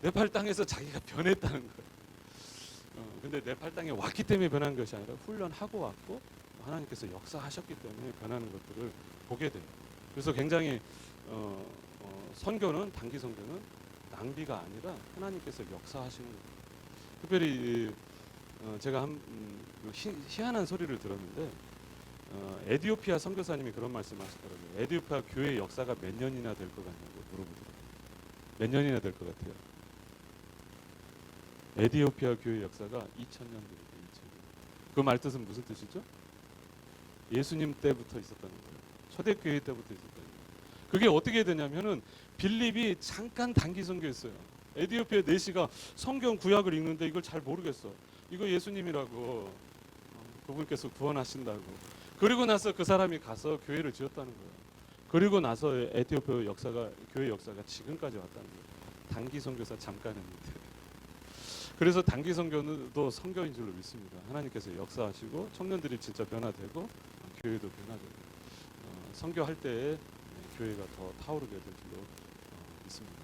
네팔 땅에서 자기가 변했다는 거예요. 근데 네팔 땅에 왔기 때문에 변한 것이 아니라 훈련하고 왔고 하나님께서 역사하셨기 때문에 변하는 것들을 보게 돼요. 그래서 굉장히 선교는, 단기 선교는 낭비가 아니라 하나님께서 역사하시는 거예요. 특별히 제가 희한한 소리를 들었는데 에디오피아 선교사님이 그런 말씀하시더라고요. 에디오피아 교회 역사가 몇 년이나 될 것 같냐고 물어보더라고요. 몇 년이나 될 것 같아요? 에디오피아 교회 역사가 2000년. 그 말 뜻은 무슨 뜻이죠? 예수님 때부터 있었다는 거예요. 초대교회 때부터 있었다는 거예요. 그게 어떻게 되냐면은 빌립이 잠깐 단기 선교했어요. 에디오피아 내시가 성경 구약을 읽는데 이걸 잘 모르겠어. 이거 예수님이라고 그분께서 구원하신다고. 그리고 나서 그 사람이 가서 교회를 지었다는 거예요. 그리고 나서 에티오피아 역사가 교회 역사가 지금까지 왔다는 거예요. 단기 선교사 잠깐 했는데. 그래서 단기 선교도 선교인 줄로 믿습니다. 하나님께서 역사하시고 청년들이 진짜 변화되고 교회도 변화되고 선교할 때에 교회가 더 타오르게 될 줄로 믿습니다.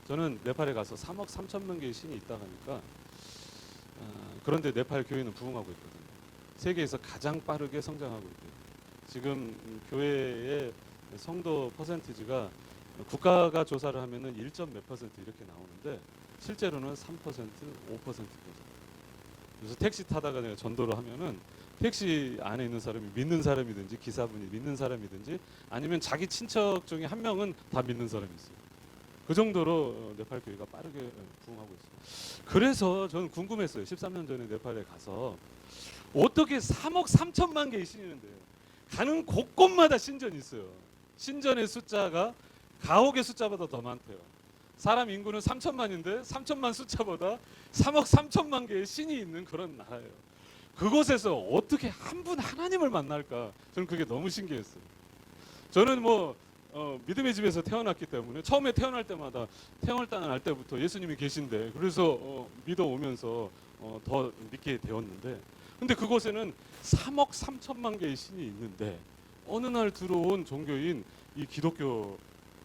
저는 네팔에 가서 3억 3천만 개의 신이 있다고 하니까 그런데 네팔 교회는 부흥하고 있거든요. 세계에서 가장 빠르게 성장하고 있고요. 지금 교회의 성도 퍼센티지가 국가가 조사를 하면은 1점 몇 퍼센트 이렇게 나오는데 실제로는 3%, 5%거든. 그래서 택시 타다가 내가 전도를 하면은 택시 안에 있는 사람이 믿는 사람이든지 기사분이 믿는 사람이든지 아니면 자기 친척 중에 한 명은 다 믿는 사람이 있어요. 그 정도로 네팔 교회가 빠르게 부흥하고 있어요. 그래서 저는 궁금했어요. 13년 전에 네팔에 가서 어떻게 3억 3천만 개의 신이 있는데 가는 곳곳마다 신전이 있어요. 신전의 숫자가 가옥의 숫자보다 더 많대요. 사람 인구는 3천만인데 3천만 숫자보다 3억 3천만 개의 신이 있는 그런 나라예요. 그곳에서 어떻게 한 분 하나님을 만날까? 저는 그게 너무 신기했어요. 저는 믿음의 집에서 태어났기 때문에 처음에 태어날 때마다 태어날 때부터 예수님이 계신데 그래서 믿어오면서 더 믿게 되었는데 근데 그곳에는 3억 3천만 개의 신이 있는데 어느 날 들어온 종교인 이 기독교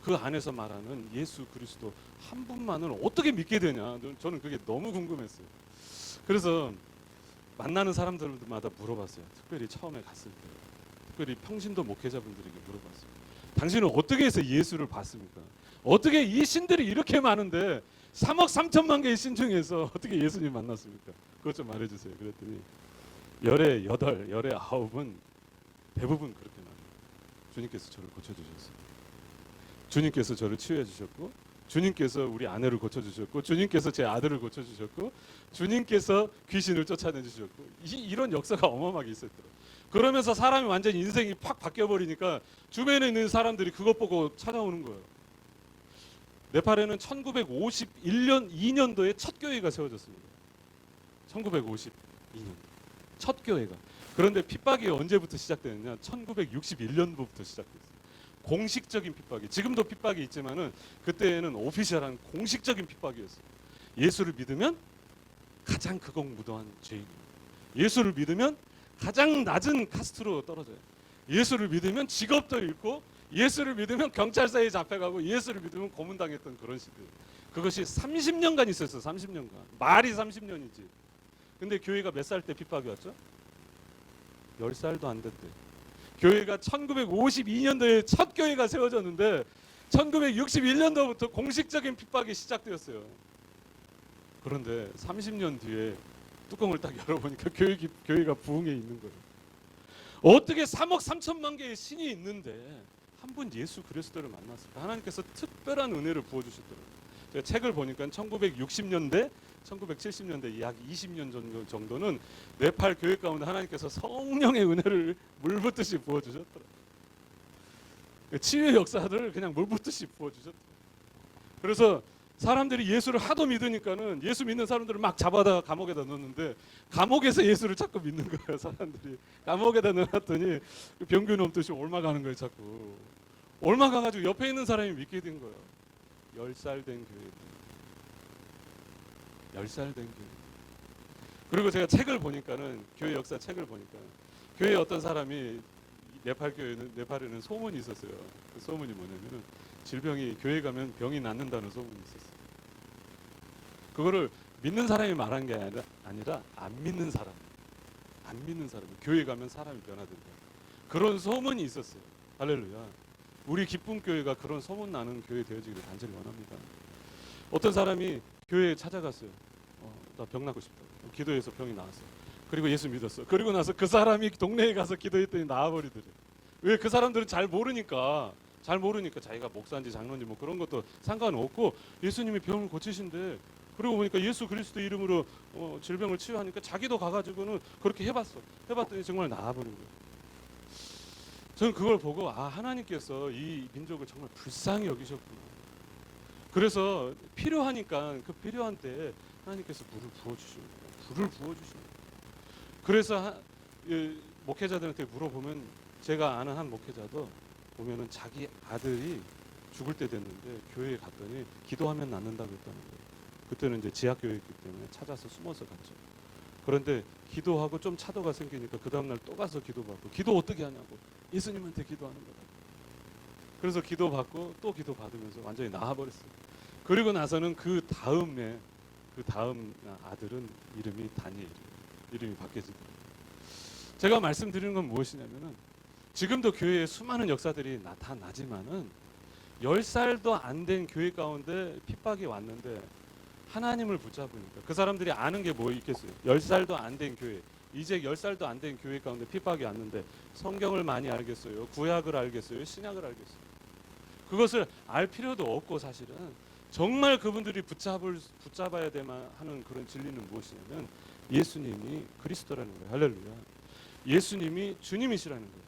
그 안에서 말하는 예수 그리스도 한 분만을 어떻게 믿게 되냐 저는 그게 너무 궁금했어요. 그래서 만나는 사람들마다 물어봤어요. 특별히 처음에 갔을 때 특별히 평신도 목회자분들에게 물어봤어요. 당신은 어떻게 해서 예수를 봤습니까? 어떻게 이 신들이 이렇게 많은데 3억 3천만 개의 신 중에서 어떻게 예수님 만났습니까? 그것 좀 말해주세요. 그랬더니 열의 8, 열의 9은 대부분 그렇게 말해요. 주님께서 저를 고쳐주셨어요. 주님께서 저를 치유해 주셨고 주님께서 우리 아내를 고쳐주셨고 주님께서 제 아들을 고쳐주셨고 주님께서 귀신을 쫓아내 주셨고 이런 역사가 어마어마하게 있었더라고요. 그러면서 사람이 완전히 인생이 팍 바뀌어버리니까 주변에 있는 사람들이 그것 보고 찾아오는 거예요. 네팔에는 1951년 2년도에 첫 교회가 세워졌습니다. 1952년 첫 교회가. 그런데 핍박이 언제부터 시작되느냐? 1961년부터 시작됐어요. 공식적인 핍박이. 지금도 핍박이 있지만은 그때는 오피셜한 공식적인 핍박이었어요. 예수를 믿으면 가장 극악무도한 죄인. 예수를 믿으면 가장 낮은 카스트로 떨어져요. 예수를 믿으면 직업도 잃고 예수를 믿으면 경찰서에 잡혀가고 예수를 믿으면 고문당했던 그런 시대. 그것이 30년간 있었어요. 30년간. 말이 30년이지. 근데 교회가 몇 살 때 핍박이 왔죠? 10살도 안 됐대. 교회가 1952년도에 첫 교회가 세워졌는데 1961년도부터 공식적인 핍박이 시작되었어요. 그런데 30년 뒤에 뚜껑을 딱 열어보니까 교회가 부흥해 있는 거예요. 어떻게 3억 3천만 개의 신이 있는데 한 분 예수 그리스도를 만났을까? 하나님께서 특별한 은혜를 부어주셨더라고요. 제가 책을 보니까 1960년대, 1970년대 약 20년 정도는 네팔 교회 가운데 하나님께서 성령의 은혜를 물붓듯이 부어주셨더라고요. 치유의 역사를 그냥 물붓듯이 부어주셨더라고요. 그래서 사람들이 예수를 하도 믿으니까는 예수 믿는 사람들을 막 잡아다가 감옥에다 넣었는데 감옥에서 예수를 자꾸 믿는 거예요. 사람들이 감옥에다 넣어놨더니 병균 놈듯이 옮아가는 거예요. 자꾸 옮아가가지고 옆에 있는 사람이 믿게 된 거예요. 10살 된 교회. 10살 된 교회. 그리고 제가 책을 보니까는 교회 역사 책을 보니까 교회 어떤 사람이 네팔에는 소문이 있었어요. 그 소문이 뭐냐면은 질병이 교회 가면 병이 낫는다는 소문이 있었어요. 그거를 믿는 사람이 말한 게 아니라 안 믿는 사람이 교회 가면 사람이 변화된다. 그런 소문이 있었어요. 할렐루야. 우리 기쁨 교회가 그런 소문 나는 교회 되어지기를 간절히 원합니다. 어떤 사람이 교회에 찾아갔어요. 나 병 낫고 싶다. 기도해서 병이 나았어요. 그리고 예수 믿었어. 그리고 나서 그 사람이 동네에 가서 기도했더니 나아버리더래. 왜? 그 사람들은 잘 모르니까 자기가 목사인지 장로인지 뭐 그런 것도 상관없고 예수님이 병을 고치신대. 그러고 보니까 예수 그리스도 이름으로 질병을 치유하니까 자기도 가가지고는 그렇게 해봤더니 정말 나아버린 거예요. 저는 그걸 보고 하나님께서 이 민족을 정말 불쌍히 여기셨구나. 그래서 필요하니까 그 필요한 때에 하나님께서 물을 부어주시는 거예요. 불을 부어주시는 거예요. 그래서 목회자들한테 물어보면 제가 아는 한 목회자도 보면은 자기 아들이 죽을 때 됐는데 교회에 갔더니 기도하면 낫는다고 했다는 거예요. 그때는 이제 지하교회였기 때문에 찾아서 숨어서 갔죠. 그런데 기도하고 좀 차도가 생기니까 그 다음날 또 가서 기도받고 기도 어떻게 하냐고 예수님한테 기도하는 거다. 그래서 기도받고 또 기도받으면서 완전히 나아버렸어요. 그리고 나서는 그 다음 아들은 이름이 다니엘이에요. 이름이 바뀌어지더라고요. 제가 말씀드리는 건 무엇이냐면은 지금도 교회에 수많은 역사들이 나타나지만은 10살도 안 된 교회 가운데 핍박이 왔는데 하나님을 붙잡으니까 그 사람들이 아는 게 뭐 있겠어요? 10살도 안 된 교회, 이제 10살도 안 된 교회 가운데 핍박이 왔는데 성경을 많이 알겠어요? 구약을 알겠어요? 신약을 알겠어요? 그것을 알 필요도 없고 사실은 정말 그분들이 붙잡아야 되만 하는 그런 진리는 무엇이냐면 예수님이 그리스도라는 거예요. 할렐루야. 예수님이 주님이시라는 거예요.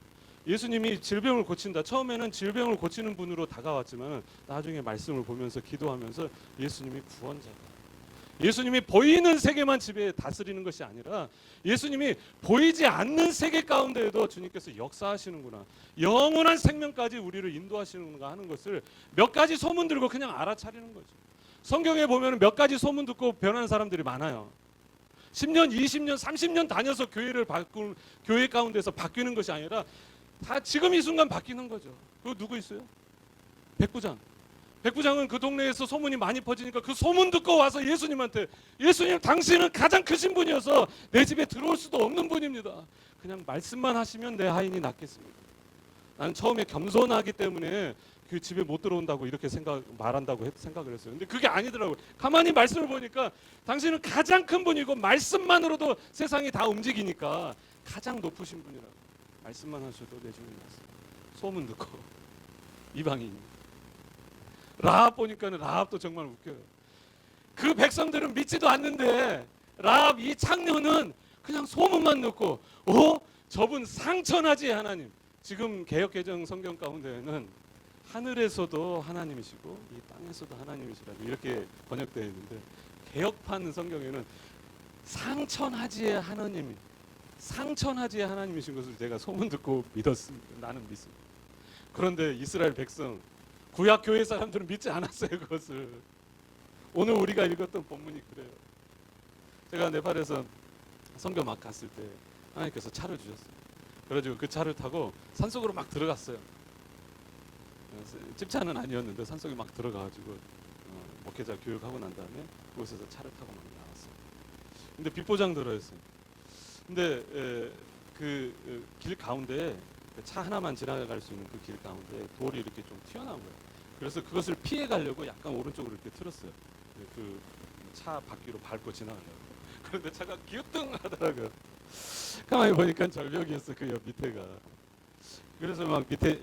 예수님이 질병을 고친다. 처음에는 질병을 고치는 분으로 다가왔지만 나중에 말씀을 보면서 기도하면서 예수님이 구원자다. 예수님이 보이는 세계만 지배 다스리는 것이 아니라 예수님이 보이지 않는 세계 가운데에도 주님께서 역사하시는구나. 영원한 생명까지 우리를 인도하시는가 하는 것을 몇 가지 소문 들고 그냥 알아차리는 거죠. 성경에 보면 몇 가지 소문 듣고 변하는 사람들이 많아요. 10년, 20년, 30년 다녀서 교회 가운데서 바뀌는 것이 아니라 다 지금 이 순간 바뀌는 거죠. 그거 누구 있어요? 백부장. 백부장은 그 동네에서 소문이 많이 퍼지니까 그 소문 듣고 와서 예수님한테 예수님 당신은 가장 크신 분이어서 내 집에 들어올 수도 없는 분입니다. 그냥 말씀만 하시면 내 하인이 낫겠습니다. 나는 처음에 겸손하기 때문에 그 집에 못 들어온다고 이렇게 말한다고 생각을 했어요. 근데 그게 아니더라고요. 가만히 말씀을 보니까 당신은 가장 큰 분이고 말씀만으로도 세상이 다 움직이니까 가장 높으신 분이라고. 말씀만 하셔도 내 주인이 낫습니다. 소문 듣고 이방인. 라합 보니까는 라합도 정말 웃겨요. 그 백성들은 믿지도 않는데 라합 이 창녀는 그냥 소문만 듣고 저분 상천하지 하나님. 지금 개역개정 성경 가운데에는 하늘에서도 하나님이시고 이 땅에서도 하나님이시라고 이렇게 번역되어 있는데 개역판 성경에는 상천하지의 하나님이 상천하지의 하나님이신 것을 제가 소문 듣고 믿었습니다. 나는 믿습니다. 그런데 이스라엘 백성 구약 교회 사람들은 믿지 않았어요. 그것을. 오늘 우리가 읽었던 본문이 그래요. 제가 네팔에서 선교 막 갔을 때 하나님께서 차를 주셨어요. 그래가지고 그 차를 타고 산속으로 막 들어갔어요. 집차는 아니었는데 산속에 막 들어가가지고 목회자 교육하고 난 다음에 그곳에서 차를 타고 막 나왔어요. 근데 빗보장 들어있어요. 근데 그 길 가운데 차 하나만 지나갈 수 있는 그 길 가운데 돌이 이렇게 좀 튀어나온 거예요. 그래서 그것을 피해 가려고 약간 오른쪽으로 이렇게 틀었어요. 그 차 바퀴로 밟고 지나가려고. 그런데 차가 기우뚱하더라고요. 가만히 보니까 절벽이었어. 그 옆 밑에가. 그래서 막 밑에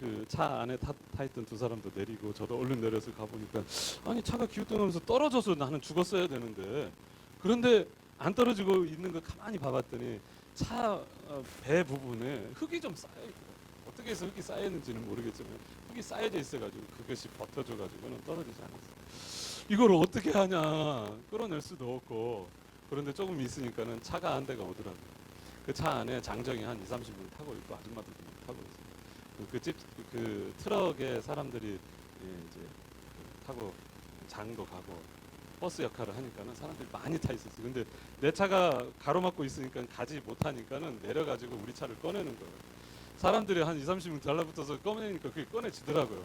그 차 안에 타 있던 두 사람도 내리고 저도 얼른 내려서 가보니까 아니 차가 기우뚱하면서 떨어져서 나는 죽었어야 되는데 그런데 안 떨어지고 있는 거 가만히 봐봤더니 차 배 부분에 흙이 좀 쌓여 있고 어떻게 해서 흙이 쌓여 있는지는 모르겠지만 흙이 쌓여져 있어가지고 그것이 버텨줘가지고는 떨어지지 않았어요. 이걸 어떻게 하냐 끌어낼 수도 없고 그런데 조금 있으니까는 차가 한 대가 오더라고요. 그 차 안에 장정이 한 20-30분 타고 있고 아줌마들도 타고 있어요. 그 트럭에 사람들이 이제 타고 장도 가고 버스 역할을 하니까는 사람들이 많이 타 있었어요. 근데 내 차가 가로막고 있으니까 가지 못하니까는 내려가지고 우리 차를 꺼내는 거예요. 사람들이 한 20-30분 달라붙어서 꺼내니까 그게 꺼내지더라고요.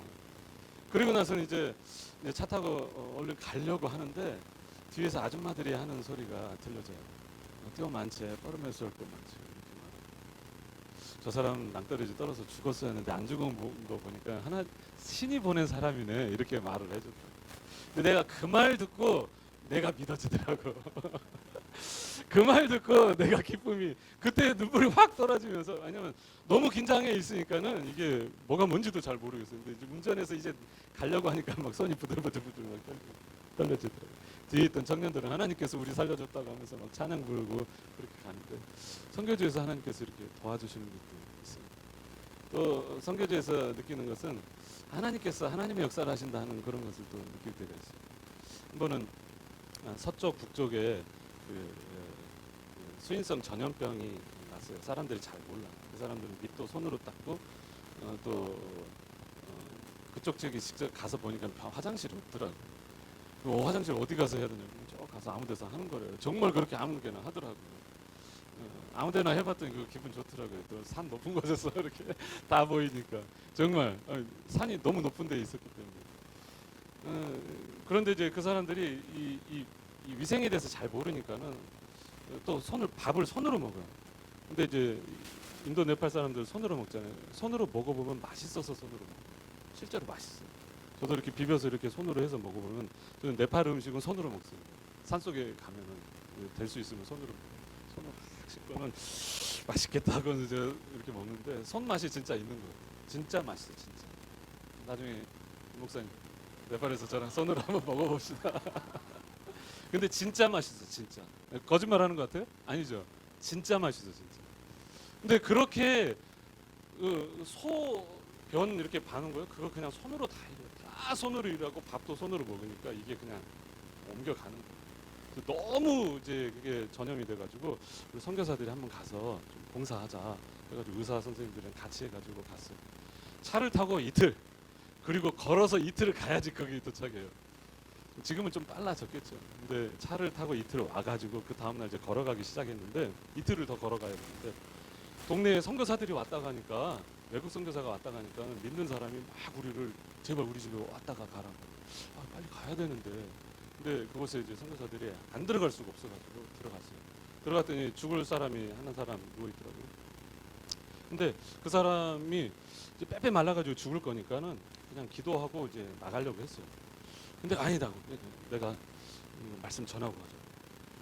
그리고 나서는 이제 차 타고 얼른 가려고 하는데 뒤에서 아줌마들이 하는 소리가 들려져요. 뛰어 많지, 뻘음에서 올거 많지. 저 사람 낭떠러지 떨어서 죽었어야 했는데 안 죽은 거 보니까 하나 신이 보낸 사람이네 이렇게 말을 해줬다. 근데 내가 그 말 듣고 내가 믿어지더라고. 그 말 듣고 내가 기쁨이 그때 눈물이 확 떨어지면서 왜냐면 너무 긴장해 있으니까는 이게 뭐가 뭔지도 잘 모르겠어요. 근데 이제 운전해서 이제 가려고 하니까 막 손이 부들부들 막 떨려지더라고. 뒤에 있던 청년들은 하나님께서 우리 살려줬다고 하면서 막 찬양 부르고 그렇게 가는데 선교지에서 하나님께서 이렇게 도와주시는 것도 있어요. 또 선교지에서 느끼는 것은 하나님께서 하나님의 역사를 하신다는 그런 것을 또 느낄 때가 있어요. 한 번은 서쪽 북쪽에 그 수인성 전염병이 났어요. 사람들이 잘 몰라. 그 사람들은 밑도 손으로 닦고 그쪽 지역에 직접 가서 보니까 화장실이 없더라고. 화장실 어디 가서 해야 되냐고 저 가서 아무 데서 하는 거래요. 정말 그렇게 아무 데나 하더라고. 아무 데나 해봤더니 그 기분 좋더라고요. 또 산 높은 곳에서 이렇게 다 보이니까 정말 산이 너무 높은 데 있었기 때문에. 그런데 이제 그 사람들이 이 위생에 대해서 잘 모르니까는 또 밥을 손으로 먹어요. 근데 이제 인도 네팔 사람들 손으로 먹잖아요. 손으로 먹어보면 맛있어서 손으로 먹어요. 실제로 맛있어요. 저도 이렇게 비벼서 이렇게 손으로 해서 먹어보면 저는 네팔 음식은 손으로 먹습니다. 산속에 가면은 될 수 있으면 손으로 먹어요. 손으로 씻고는 맛있겠다 하고 이제 이렇게 먹는데 손 맛이 진짜 있는 거예요. 진짜 맛있어 진짜. 나중에 목사님 네팔에서 저랑 손으로 한번 먹어봅시다. 근데 진짜 맛있어 진짜. 거짓말하는 것 같아요? 아니죠. 진짜 맛있어 진짜. 근데 그렇게 소변 이렇게 바는 거예요. 그거 그냥 손으로 다 일해요. 다 손으로 일하고 밥도 손으로 먹으니까 이게 그냥 옮겨가는 거예요. 너무 이제 그게 전염이 돼가지고 우리 선교사들이 한번 가서 좀 봉사하자 해가지고 의사 선생님들이랑 같이 해가지고 갔어요. 차를 타고 이틀, 그리고 걸어서 이틀을 가야지 거기 도착해요. 지금은 좀 빨라졌겠죠. 근데 차를 타고 이틀 와가지고 그 다음날 이제 걸어가기 시작했는데 이틀을 더 걸어가야 되는데 동네에 선교사들이 왔다 가니까 외국 선교사가 왔다 가니까 믿는 사람이 막 우리를 제발 우리 집에 왔다가 가라고. 빨리 가야 되는데. 근데 그곳에 이제 선교사들이 안 들어갈 수가 없어가지고 들어갔어요. 들어갔더니 죽을 사람이 하는 사람 누워 있더라고요. 근데 그 사람이 이제 빼빼 말라가지고 죽을 거니까는 그냥 기도하고 이제 나가려고 했어요. 근데 아니다. 내가 말씀 전하고 가자.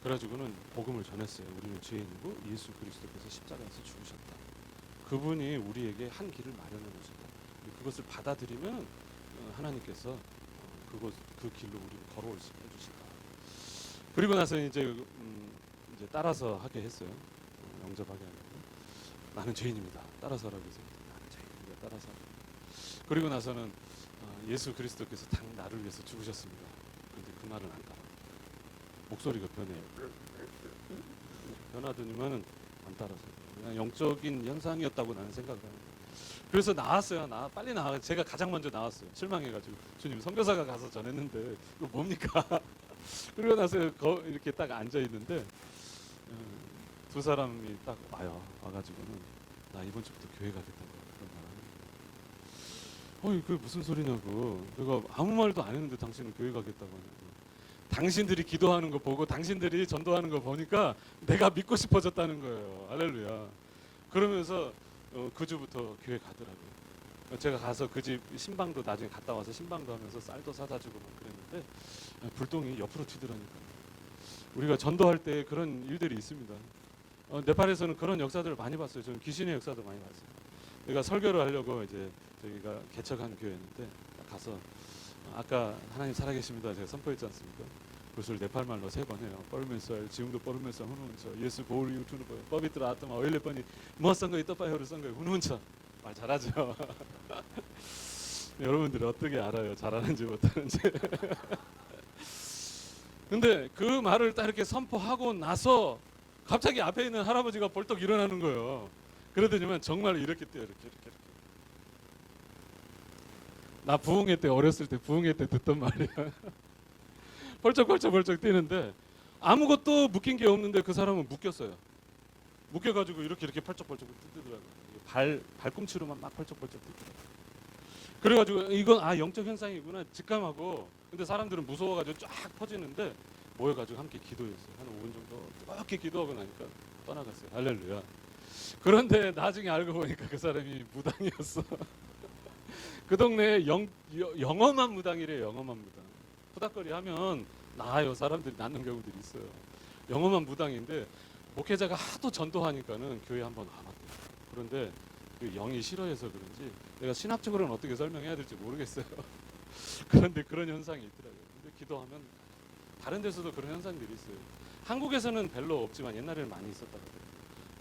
그래가지고는 복음을 전했어요. 우리는 죄인이고 예수 그리스도께서 십자가에서 죽으셨다. 그분이 우리에게 한 길을 마련해 놓으셨다. 그것을 받아들이면 하나님께서 그 길로 우리를 걸어올 수 해주신다. 그리고 나서 이제 따라서 하게 했어요. 영접하게 하려고. 나는 죄인입니다. 따라서 하라고 해서 나는 죄인입니다. 따라서 하라고. 그리고 나서는 예수 그리스도께서 당 나를 위해서 죽으셨습니다. 그런데 그 말은 안 따라. 목소리가 변해요. 변하더니만은 안 따라서 그냥 영적인 현상이었다고 나는 생각을 합니다. 그래서 나왔어요. 빨리 나와. 제가 가장 먼저 나왔어요. 실망해가지고 주님 선교사가 가서 전했는데 이거 뭡니까? 그러고 나서 이렇게 딱 앉아 있는데 두 사람이 딱 와가지고는 나 이번 주부터 교회 가겠다고 그런 말. 그게 무슨 소리냐고. 내가 아무 말도 안 했는데 당신은 교회 가겠다고 하냐고. 당신들이 기도하는 거 보고 당신들이 전도하는 거 보니까 내가 믿고 싶어졌다는 거예요. 할렐루야. 그러면서 그 주부터 교회 가더라고요. 제가 가서 그 집 신방도 나중에 갔다 와서 신방도 하면서 쌀도 사다 주고 막 그랬는데 불똥이 옆으로 튀더라니까. 우리가 전도할 때 그런 일들이 있습니다. 네팔에서는 그런 역사들을 많이 봤어요. 저는 귀신의 역사도 많이 봤어요. 내가 설교를 하려고 이제 저희가 개척한 교회였는데 가서 아까 하나님 살아계십니다 제가 선포했지 않습니까? 그것을 네팔말로 3번 해요. 뻘면서 지금도 뻘면서 후는처 예수 보울 유튜브 보여 뻘비트라 아트마 오일레번이 뭐 썬거 이떠빠요를 썬거 후는처 말 잘하죠. 여러분들이 어떻게 알아요? 잘하는지 못하는지. 근데 그 말을 딱 이렇게 선포하고 나서 갑자기 앞에 있는 할아버지가 벌떡 일어나는 거예요. 그러더니만 정말 이렇게 뛰어요. 이렇게. 나 부흥회 때 어렸을 때 부흥회 때 듣던 말이야. 벌쩍 뛰는데 아무것도 묶인 게 없는데 그 사람은 묶였어요. 묶여가지고 이렇게 펄쩍펄쩍 뛰더라고요. 발꿈치로만 막 펄쩍펄쩍 뛰더라고요. 그래가지고 이건 영적 현상이구나 직감하고. 근데 사람들은 무서워가지고 쫙 퍼지는데 모여가지고 함께 기도했어요. 한 5분 정도 뜨겁게 기도하고 나니까 떠나갔어요. 할렐루야. 그런데 나중에 알고 보니까 그 사람이 무당이었어. 그 동네에 영험한 무당이래요. 영험한 무당. 후닥거리 하면 나아요. 사람들이 낫는 경우들이 있어요. 영험한 무당인데 목회자가 하도 전도하니까는 교회 한번 와봤대요. 그런데 그 영이 싫어해서 그런지 내가 신학적으로는 어떻게 설명해야 될지 모르겠어요. 그런데 그런 현상이 있더라고요. 근데 기도하면 다른 데서도 그런 현상들이 있어요. 한국에서는 별로 없지만 옛날에는 많이 있었다고 해요.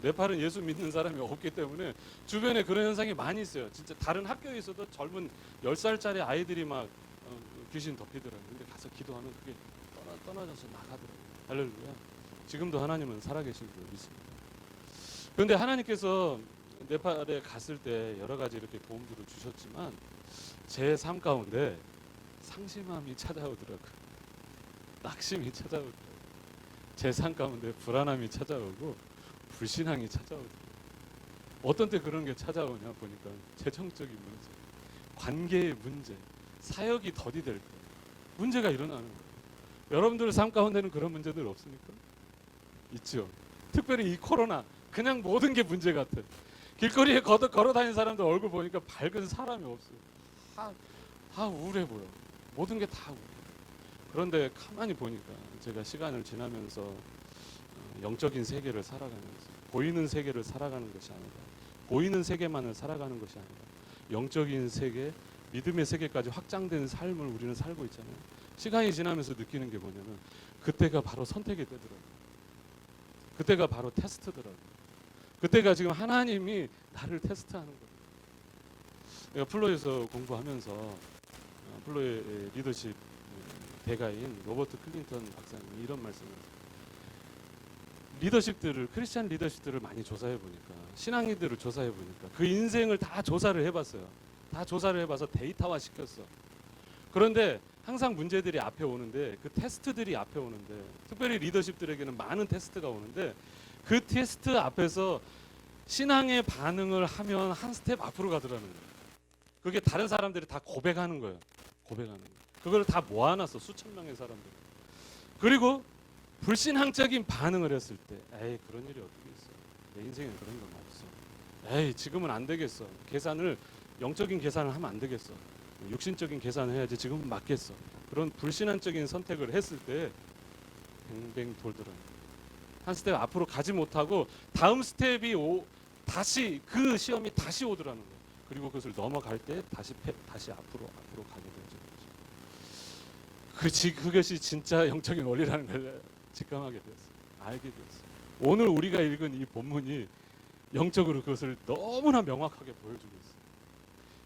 네팔은 예수 믿는 사람이 없기 때문에 주변에 그런 현상이 많이 있어요. 진짜 다른 학교에 있어도 젊은 10살짜리 아이들이 막 귀신 덮이더라고요. 근데 가서 기도하면 그게 떠나져서 나가더라고요. 할렐루야. 지금도 하나님은 살아계신 줄 믿습니다. 그런데 하나님께서 네팔에 갔을 때 여러 가지 이렇게 도움들을 주셨지만 제 삶 가운데 상심함이 찾아오더라고요. 낙심이 찾아오더라고요. 제 삶 가운데 불안함이 찾아오고 불신앙이 찾아오더라고요. 어떤 때 그런 게 찾아오냐 보니까 재정적인 문제, 관계의 문제, 사역이 더디될 때 문제가 일어나는 거예요. 여러분들 삶 가운데는 그런 문제들 없습니까? 있죠. 특별히 이 코로나 그냥 모든 게 문제 같아. 길거리에 걸어 다니는 사람들 얼굴 보니까 밝은 사람이 없어요. 다 우울해 보여. 모든 게 다 우울해. 그런데 가만히 보니까 제가 시간을 지나면서 영적인 세계를 살아가면서 보이는 세계를 살아가는 것이 아니라 보이는 세계만을 살아가는 것이 아니라 영적인 세계, 믿음의 세계까지 확장된 삶을 우리는 살고 있잖아요. 시간이 지나면서 느끼는 게 뭐냐면 그때가 바로 선택의 때더라고요. 그때가 바로 테스트더라고요. 그때가 지금 하나님이 나를 테스트하는 거예요. 내가 플로에서 공부하면서 플로의 리더십 대가인 로버트 클린턴 박사님이 이런 말씀을 하세요. 리더십들을 크리스찬 리더십들을 많이 조사해 보니까 신앙인들을 조사해 보니까 그 인생을 다 조사를 해봤어요. 다 조사를 해봐서 데이터화 시켰어. 그런데 항상 문제들이 앞에 오는데 그 테스트들이 앞에 오는데 특별히 리더십들에게는 많은 테스트가 오는데 그 테스트 앞에서 신앙의 반응을 하면 한 스텝 앞으로 가더라는 거예요. 그게 다른 사람들이 다 고백하는 거예요. 고백하는 거예요. 그걸 다 모아놨어. 수천 명의 사람들. 그리고 불신앙적인 반응을 했을 때 에이 그런 일이 어떻게 있어. 내 인생에 그런 건 없어. 에이 지금은 안 되겠어. 영적인 계산을 하면 안 되겠어. 육신적인 계산을 해야지 지금은 맞겠어. 그런 불신앙적인 선택을 했을 때 뱅뱅 돌더라고요. 한 스텝 앞으로 가지 못하고 다음 스텝이 다시 그 시험이 다시 오더라는 거예요. 그리고 그것을 넘어갈 때 다시 앞으로 가게 되죠. 그것이 진짜 영적인 원리라는 걸 직감하게 되었어요. 알게 되었어요. 오늘 우리가 읽은 이 본문이 영적으로 그것을 너무나 명확하게 보여주고 있어요.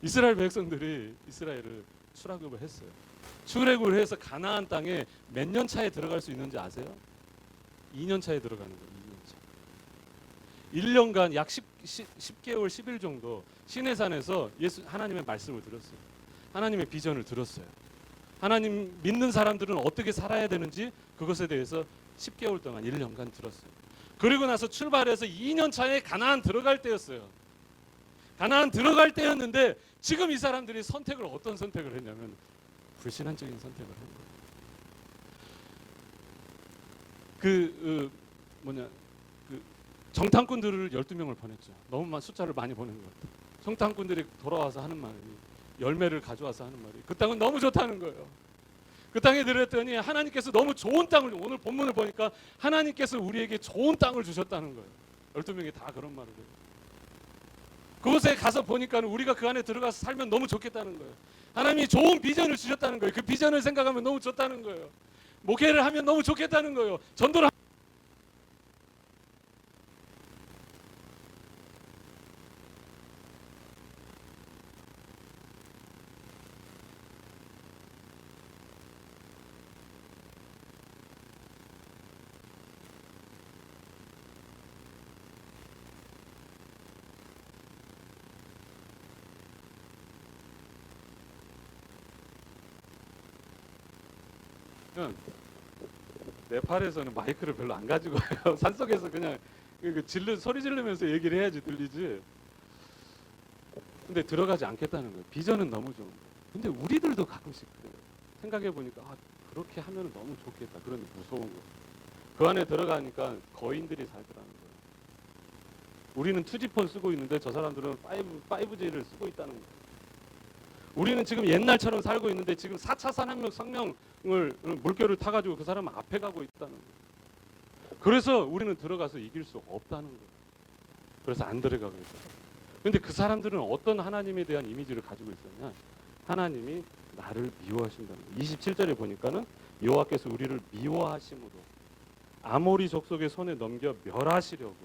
이스라엘 백성들이 이스라엘을 출애굽을 했어요. 출애굽을 해서 가나안 땅에 몇 년 차에 들어갈 수 있는지 아세요? 2년 차에 들어가는 거예요. 2년 차. 1년간 약 10개월 10일 정도 시내산에서 하나님의 말씀을 들었어요. 하나님의 비전을 들었어요. 하나님 믿는 사람들은 어떻게 살아야 되는지 그것에 대해서 10개월 동안 1년간 들었어요. 그리고 나서 출발해서 2년 차에 가나안 들어갈 때였어요. 가나안 들어갈 때였는데 지금 이 사람들이 어떤 선택을 했냐면 불신앙적인 선택을 한 거예요. 정탐꾼들을 12명을 보냈죠. 너무 숫자를 많이 보낸 것 같아요. 정탐꾼들이 돌아와서 하는 말이 열매를 가져와서 하는 말이 그 땅은 너무 좋다는 거예요. 그 땅에 들었더니 하나님께서 너무 좋은 땅을 오늘 본문을 보니까 하나님께서 우리에게 좋은 땅을 주셨다는 거예요. 12명이 다 그런 말을 해요. 그곳에 가서 보니까 우리가 그 안에 들어가서 살면 너무 좋겠다는 거예요. 하나님이 좋은 비전을 주셨다는 거예요. 그 비전을 생각하면 너무 좋다는 거예요. 목회를 하면 너무 좋겠다는 거예요. 전도를 네팔에서는 마이크를 별로 안 가지고 와요. 산속에서 그냥 소리 지르면서 얘기를 해야지 들리지. 근데 들어가지 않겠다는 거예요. 비전은 너무 좋은 거예요. 근데 우리들도 가끔씩 그래요. 생각해 보니까 그렇게 하면 너무 좋겠다. 그런데 무서운 거예요. 그 안에 들어가니까 거인들이 살더라는 거예요. 우리는 2G폰 쓰고 있는데 저 사람들은 5G를 쓰고 있다는 거예요. 우리는 지금 옛날처럼 살고 있는데 지금 4차 산업혁명 성명을 물결을 타가지고 그 사람은 앞에 가고 있다는 거예요. 그래서 우리는 들어가서 이길 수 없다는 거예요. 그래서 안 들어가고 있어요. 그런데 그 사람들은 어떤 하나님에 대한 이미지를 가지고 있었냐? 하나님이 나를 미워하신다는 거예요. 27절에 보니까는 여호와께서 우리를 미워하심으로 아모리 족속의 손에 넘겨 멸하시려고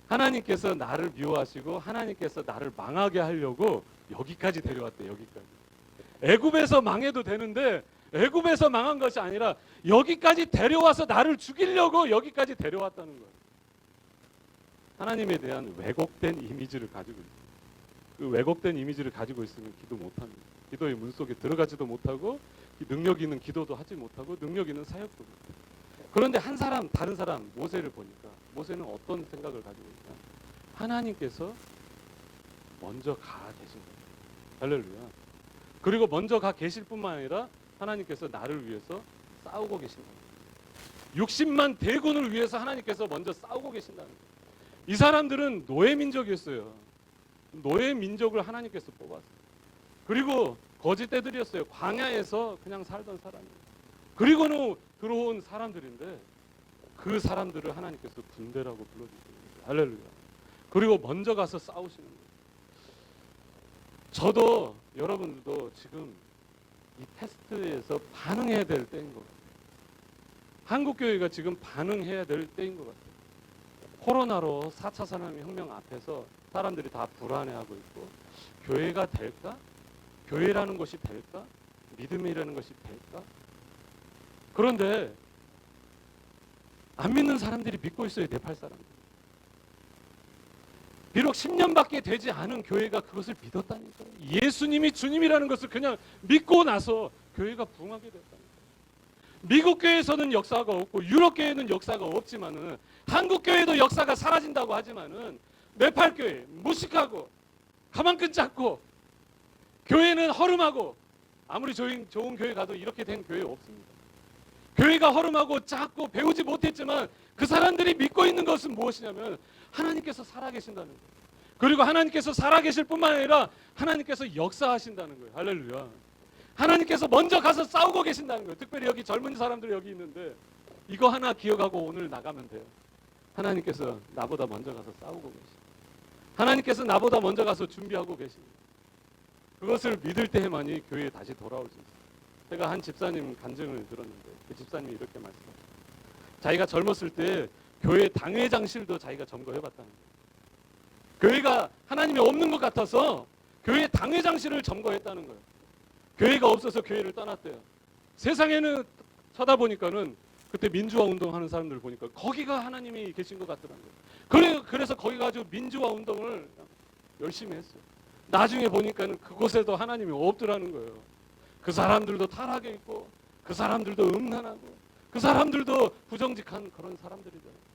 하나님께서 나를 미워하시고 하나님께서 나를 망하게 하려고 여기까지 데려왔대. 여기까지. 애굽에서 망해도 되는데 애굽에서 망한 것이 아니라 여기까지 데려와서 나를 죽이려고 여기까지 데려왔다는 거예요. 하나님에 대한 왜곡된 이미지를 가지고 있어요. 그 왜곡된 이미지를 가지고 있으면 기도 못합니다. 기도의 문 속에 들어가지도 못하고 능력 있는 기도도 하지 못하고 능력 있는 사역도 못해요. 그런데 한 사람 다른 사람 모세를 보니까 모세는 어떤 생각을 가지고 있냐? 하나님께서 먼저 가 계신 거예요. 할렐루야. 그리고 먼저 가 계실 뿐만 아니라 하나님께서 나를 위해서 싸우고 계신다. 60만 대군을 위해서 하나님께서 먼저 싸우고 계신다는 거예요. 이 사람들은 노예 민족이었어요. 노예 민족을 하나님께서 뽑았어요. 그리고 거짓대들이었어요. 광야에서 그냥 살던 사람이에요. 그리고는 들어온 사람들인데 그 사람들을 하나님께서 군대라고 불러주시는 거예요. 할렐루야. 그리고 먼저 가서 싸우시는 거예요. 저도 여러분들도 지금 이 테스트에서 반응해야 될 때인 것 같아요. 한국교회가 지금 반응해야 될 때인 것 같아요. 코로나로 4차 산업혁명 앞에서 사람들이 다 불안해하고 있고 교회가 될까? 교회라는 것이 될까? 믿음이라는 것이 될까? 그런데 안 믿는 사람들이 믿고 있어요. 네팔 사람들. 비록 10년밖에 되지 않은 교회가 그것을 믿었다니까요. 예수님이 주님이라는 것을 그냥 믿고 나서 교회가 부흥하게 됐다니까요. 미국 교회에서는 역사가 없고 유럽 교회는 역사가 없지만은 한국 교회도 역사가 사라진다고 하지만은 네팔 교회 무식하고 가만 끈잡고 교회는 허름하고 아무리 좋은 교회 가도 이렇게 된 교회 없습니다. 교회가 허름하고 작고 배우지 못했지만 그 사람들이 믿고 있는 것은 무엇이냐면 하나님께서 살아계신다는 거예요. 그리고 하나님께서 살아계실 뿐만 아니라 하나님께서 역사하신다는 거예요. 할렐루야. 하나님께서 먼저 가서 싸우고 계신다는 거예요. 특별히 여기 젊은 사람들 여기 있는데 이거 하나 기억하고 오늘 나가면 돼요. 하나님께서 나보다 먼저 가서 싸우고 계십니다. 하나님께서 나보다 먼저 가서 준비하고 계십니다. 그것을 믿을 때만이 교회에 다시 돌아올 수 있어요. 제가 한 집사님 간증을 들었는데 그 집사님이 이렇게 말씀하셨어요. 자기가 젊었을 때 교회 당회장실도 자기가 점거해봤다는 거예요. 교회가 하나님이 없는 것 같아서 교회 당회장실을 점거했다는 거예요. 교회가 없어서 교회를 떠났대요. 세상에는 쳐다보니까는 그때 민주화 운동하는 사람들 보니까 거기가 하나님이 계신 것 같더라는 거예요. 그래서 거기 가지고 민주화 운동을 열심히 했어요. 나중에 보니까는 그곳에도 하나님이 없더라는 거예요. 그 사람들도 타락해 있고 그 사람들도 음란하고 그 사람들도 부정직한 그런 사람들이잖아요.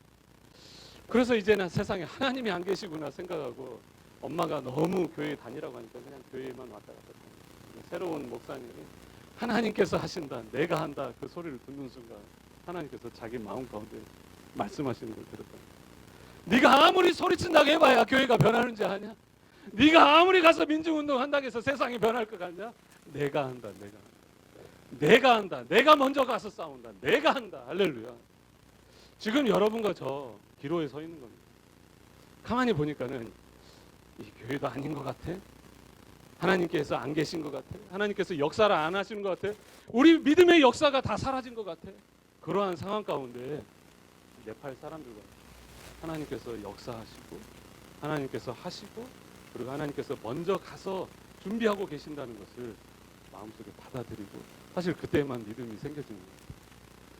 그래서 이제는 세상에 하나님이 안 계시구나 생각하고 엄마가 너무 교회 다니라고 하니까 그냥 교회만 왔다 갔다 해요. 새로운 목사님이 하나님께서 하신다, 내가 한다 그 소리를 듣는 순간 하나님께서 자기 마음 가운데 말씀하시는 걸 들었다. 네가 아무리 소리친다고 해봐야 교회가 변하는지 아냐? 네가 아무리 가서 민주운동 한다고 해서 세상이 변할 것 같냐? 내가 한다. 내가 한다. 내가 먼저 가서 싸운다. 내가 한다. 할렐루야. 지금 여러분과 저 기로에 서 있는 겁니다. 가만히 보니까는 이 교회도 아닌 것 같아. 하나님께서 안 계신 것 같아. 하나님께서 역사를 안 하시는 것 같아. 우리 믿음의 역사가 다 사라진 것 같아. 그러한 상황 가운데 네팔 사람들과 하나님께서 역사하시고 하나님께서 하시고 그리고 하나님께서 먼저 가서 준비하고 계신다는 것을 마음속에 받아들이고 사실 그때만 믿음이 생겨지는 거예요.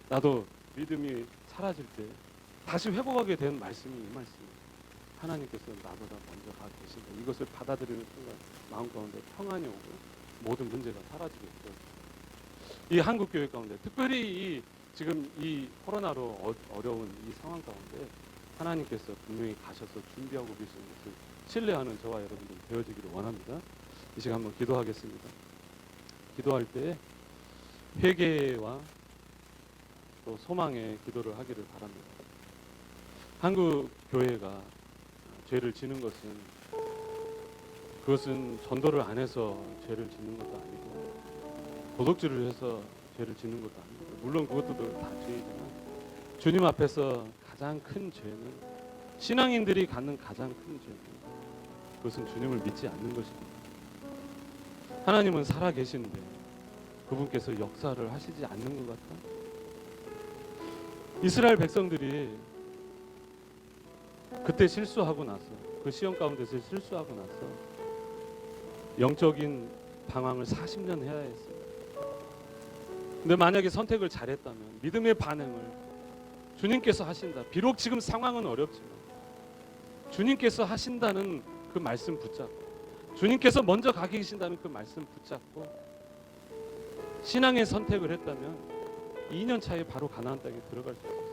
나도 믿음이 사라질 때 다시 회복하게 된 말씀이 이 말씀이에요. 하나님께서 나보다 먼저 가 계신다. 이것을 받아들이는 순간 마음 가운데 평안이 오고 모든 문제가 사라지겠죠. 이 한국 교회 가운데 특별히 지금 이 코로나로 어려운 이 상황 가운데 하나님께서 분명히 가셔서 준비하고 계시는 것을 신뢰하는 저와 여러분들 되어지기를 원합니다. 이 시간 한번 기도하겠습니다. 기도할 때 회개와 또 소망의 기도를 하기를 바랍니다. 한국 교회가 죄를 지는 것은 그것은 전도를 안 해서 죄를 짓는 것도 아니고 도둑질을 해서 죄를 짓는 것도 아니고 물론 그것도 다 죄이지만 주님 앞에서 가장 큰 죄는 신앙인들이 갖는 가장 큰 죄는 그것은 주님을 믿지 않는 것입니다. 하나님은 살아계시는데 그분께서 역사를 하시지 않는 것 같아. 이스라엘 백성들이 그때 실수하고 나서 그 시험 가운데서 실수하고 나서 영적인 방황을 40년 해야 했습니다. 근데 만약에 선택을 잘했다면 믿음의 반응을 주님께서 하신다. 비록 지금 상황은 어렵지만 주님께서 하신다는 그 말씀 붙잡고, 주님께서 먼저 가 계신다는 그 말씀 붙잡고 신앙의 선택을 했다면 2년 차에 바로 가나안 땅에 들어갈 수 있었어요.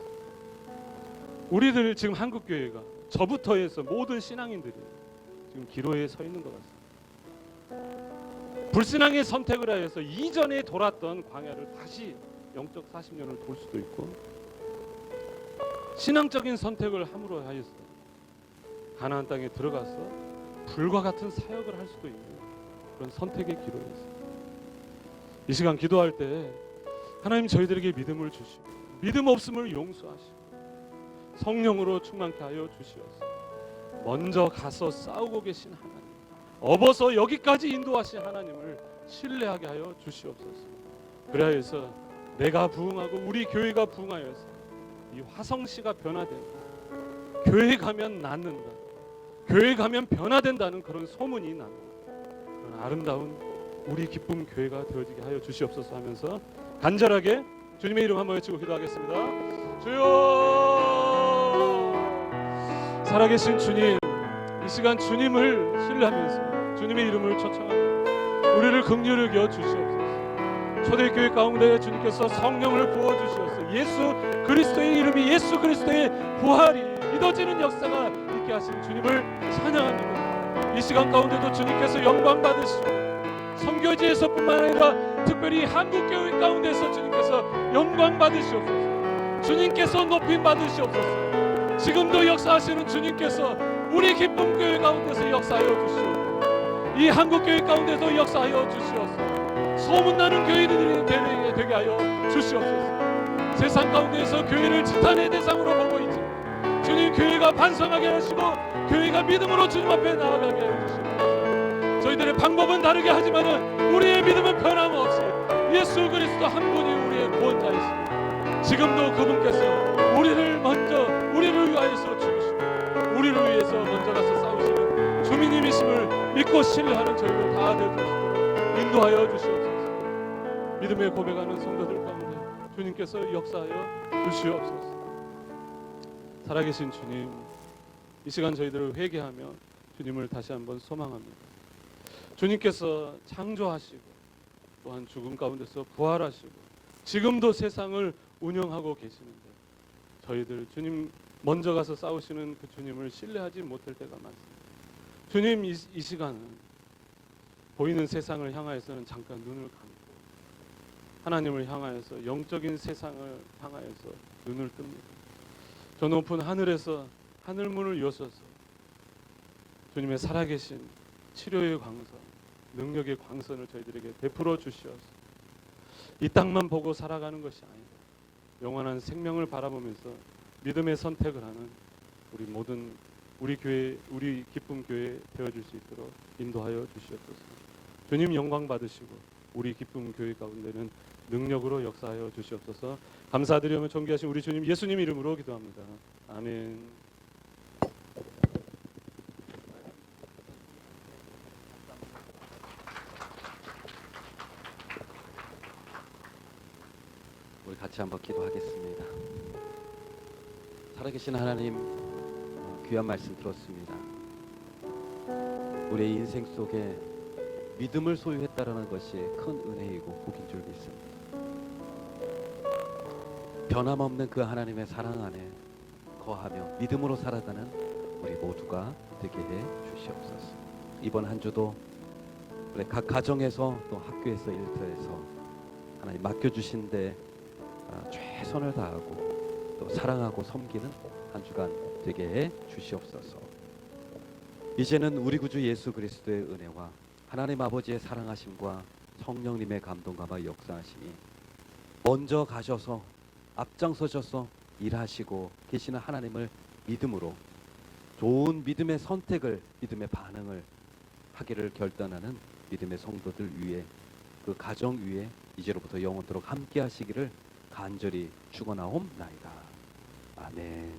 우리들 지금 한국교회가 저부터 해서 모든 신앙인들이 지금 기로에 서 있는 것 같습니다. 불신앙의 선택을 하여서 이전에 돌았던 광야를 다시 영적 40년을 돌 수도 있고, 신앙적인 선택을 함으로 하여서 가나안 땅에 들어가서 불과 같은 사역을 할 수도 있는 그런 선택의 기로에 있습니다. 이 시간 기도할 때 하나님 저희들에게 믿음을 주시고 믿음 없음을 용서하시고 성령으로 충만케 하여 주시옵소서. 먼저 가서 싸우고 계신 하나님, 업어서 여기까지 인도하신 하나님을 신뢰하게 하여 주시옵소서. 그래서 내가 부흥하고 우리 교회가 부흥하여서 이 화성시가 변화된다, 교회 가면 낫는다, 교회 가면 변화된다는 그런 소문이 납니다. 그런 아름다운 우리 기쁨 교회가 되어지게 하여 주시옵소서 하면서 간절하게 주님의 이름 한번 외치고 기도하겠습니다. 주여, 살아계신 주님, 이 시간 주님을 신뢰하면서 주님의 이름을 초청합니다. 우리를 긍휼히 여겨 주시옵소서. 초대교회 가운데 주님께서 성령을 부어주시옵소서. 예수 그리스도의 이름이, 예수 그리스도의 부활이 믿어지는 역사가 있게 하신 주님을 찬양합니다. 이 시간 가운데도 주님께서 영광 받으시고 선교지에서뿐만 아니라 특별히 한국교회 가운데서 주님께서 영광 받으시옵소서. 주님께서 높임 받으시옵소서. 지금도 역사하시는 주님께서 우리 기쁨 교회 가운데서 역사하여 주시옵소서. 이 한국교회 가운데서 역사하여 주시옵소서. 소문나는 교회들이 되게 하여 주시옵소서. 세상 가운데서 교회를 지탄의 대상으로 보고 있지, 주님 교회가 반성하게 하시고 교회가 믿음으로 주님 앞에 나아가게 하여 주시옵소서. 저희들의 방법은 다르게 하지만은 우리의 믿음은 변함없이 예수 그리스도 한 분이 우리의 구원자이시니 지금도 그분께서 우리를 위하여서 죽으시고 우리를 위해서 먼저 가서 싸우시는 주님이심을 믿고 신뢰하는 저희들 다 되어주시고 인도하여 주시옵소서. 믿음의 고백하는 성도들 가운데 주님께서 역사하여 주시옵소서. 살아계신 주님, 이 시간 저희들을 회개하며 주님을 다시 한번 소망합니다. 주님께서 창조하시고 또한 죽음 가운데서 부활하시고 지금도 세상을 운영하고 계시는데 저희들 주님 먼저 가서 싸우시는 그 주님을 신뢰하지 못할 때가 많습니다. 주님, 이 시간은 보이는 세상을 향하여서는 잠깐 눈을 감고 하나님을 향하여서 영적인 세상을 향하여서 눈을 뜹니다. 저 높은 하늘에서 하늘문을 여셔서 주님의 살아계신 치료의 광선, 능력의 광선을 저희들에게 베풀어 주시옵소서. 이 땅만 보고 살아가는 것이 아니라 영원한 생명을 바라보면서 믿음의 선택을 하는 우리 모든 우리 교회, 우리 기쁨 교회 되어줄 수 있도록 인도하여 주시옵소서. 주님 영광 받으시고 우리 기쁨 교회 가운데는 능력으로 역사하여 주시옵소서. 감사드리며 존귀하신 우리 주님 예수님 이름으로 기도합니다. 아멘. 우리 같이 한번 기도하겠습니다. 살아계신 하나님, 귀한 말씀 들었습니다. 우리의 인생 속에 믿음을 소유했다라는 것이 큰 은혜이고 복인 줄 믿습니다. 변함없는 그 하나님의 사랑 안에 거하며 믿음으로 살아가는 우리 모두가 되게 해 주시옵소서. 이번 한 주도 우리 각 가정에서 또 학교에서 일터에서 하나님 맡겨주신 데 최선을 다하고 또 사랑하고 섬기는 한 주간 되게 해 주시옵소서. 이제는 우리 구주 예수 그리스도의 은혜와 하나님 아버지의 사랑하심과 성령님의 감동과 역사하심이 먼저 가셔서 앞장서셔서 일하시고 계시는 하나님을 믿음으로 좋은 믿음의 선택을, 믿음의 반응을 하기를 결단하는 믿음의 성도들 위에, 그 가정 위에 이제로부터 영원토록 함께 하시기를 간절히 축원하옵나이다. 아멘.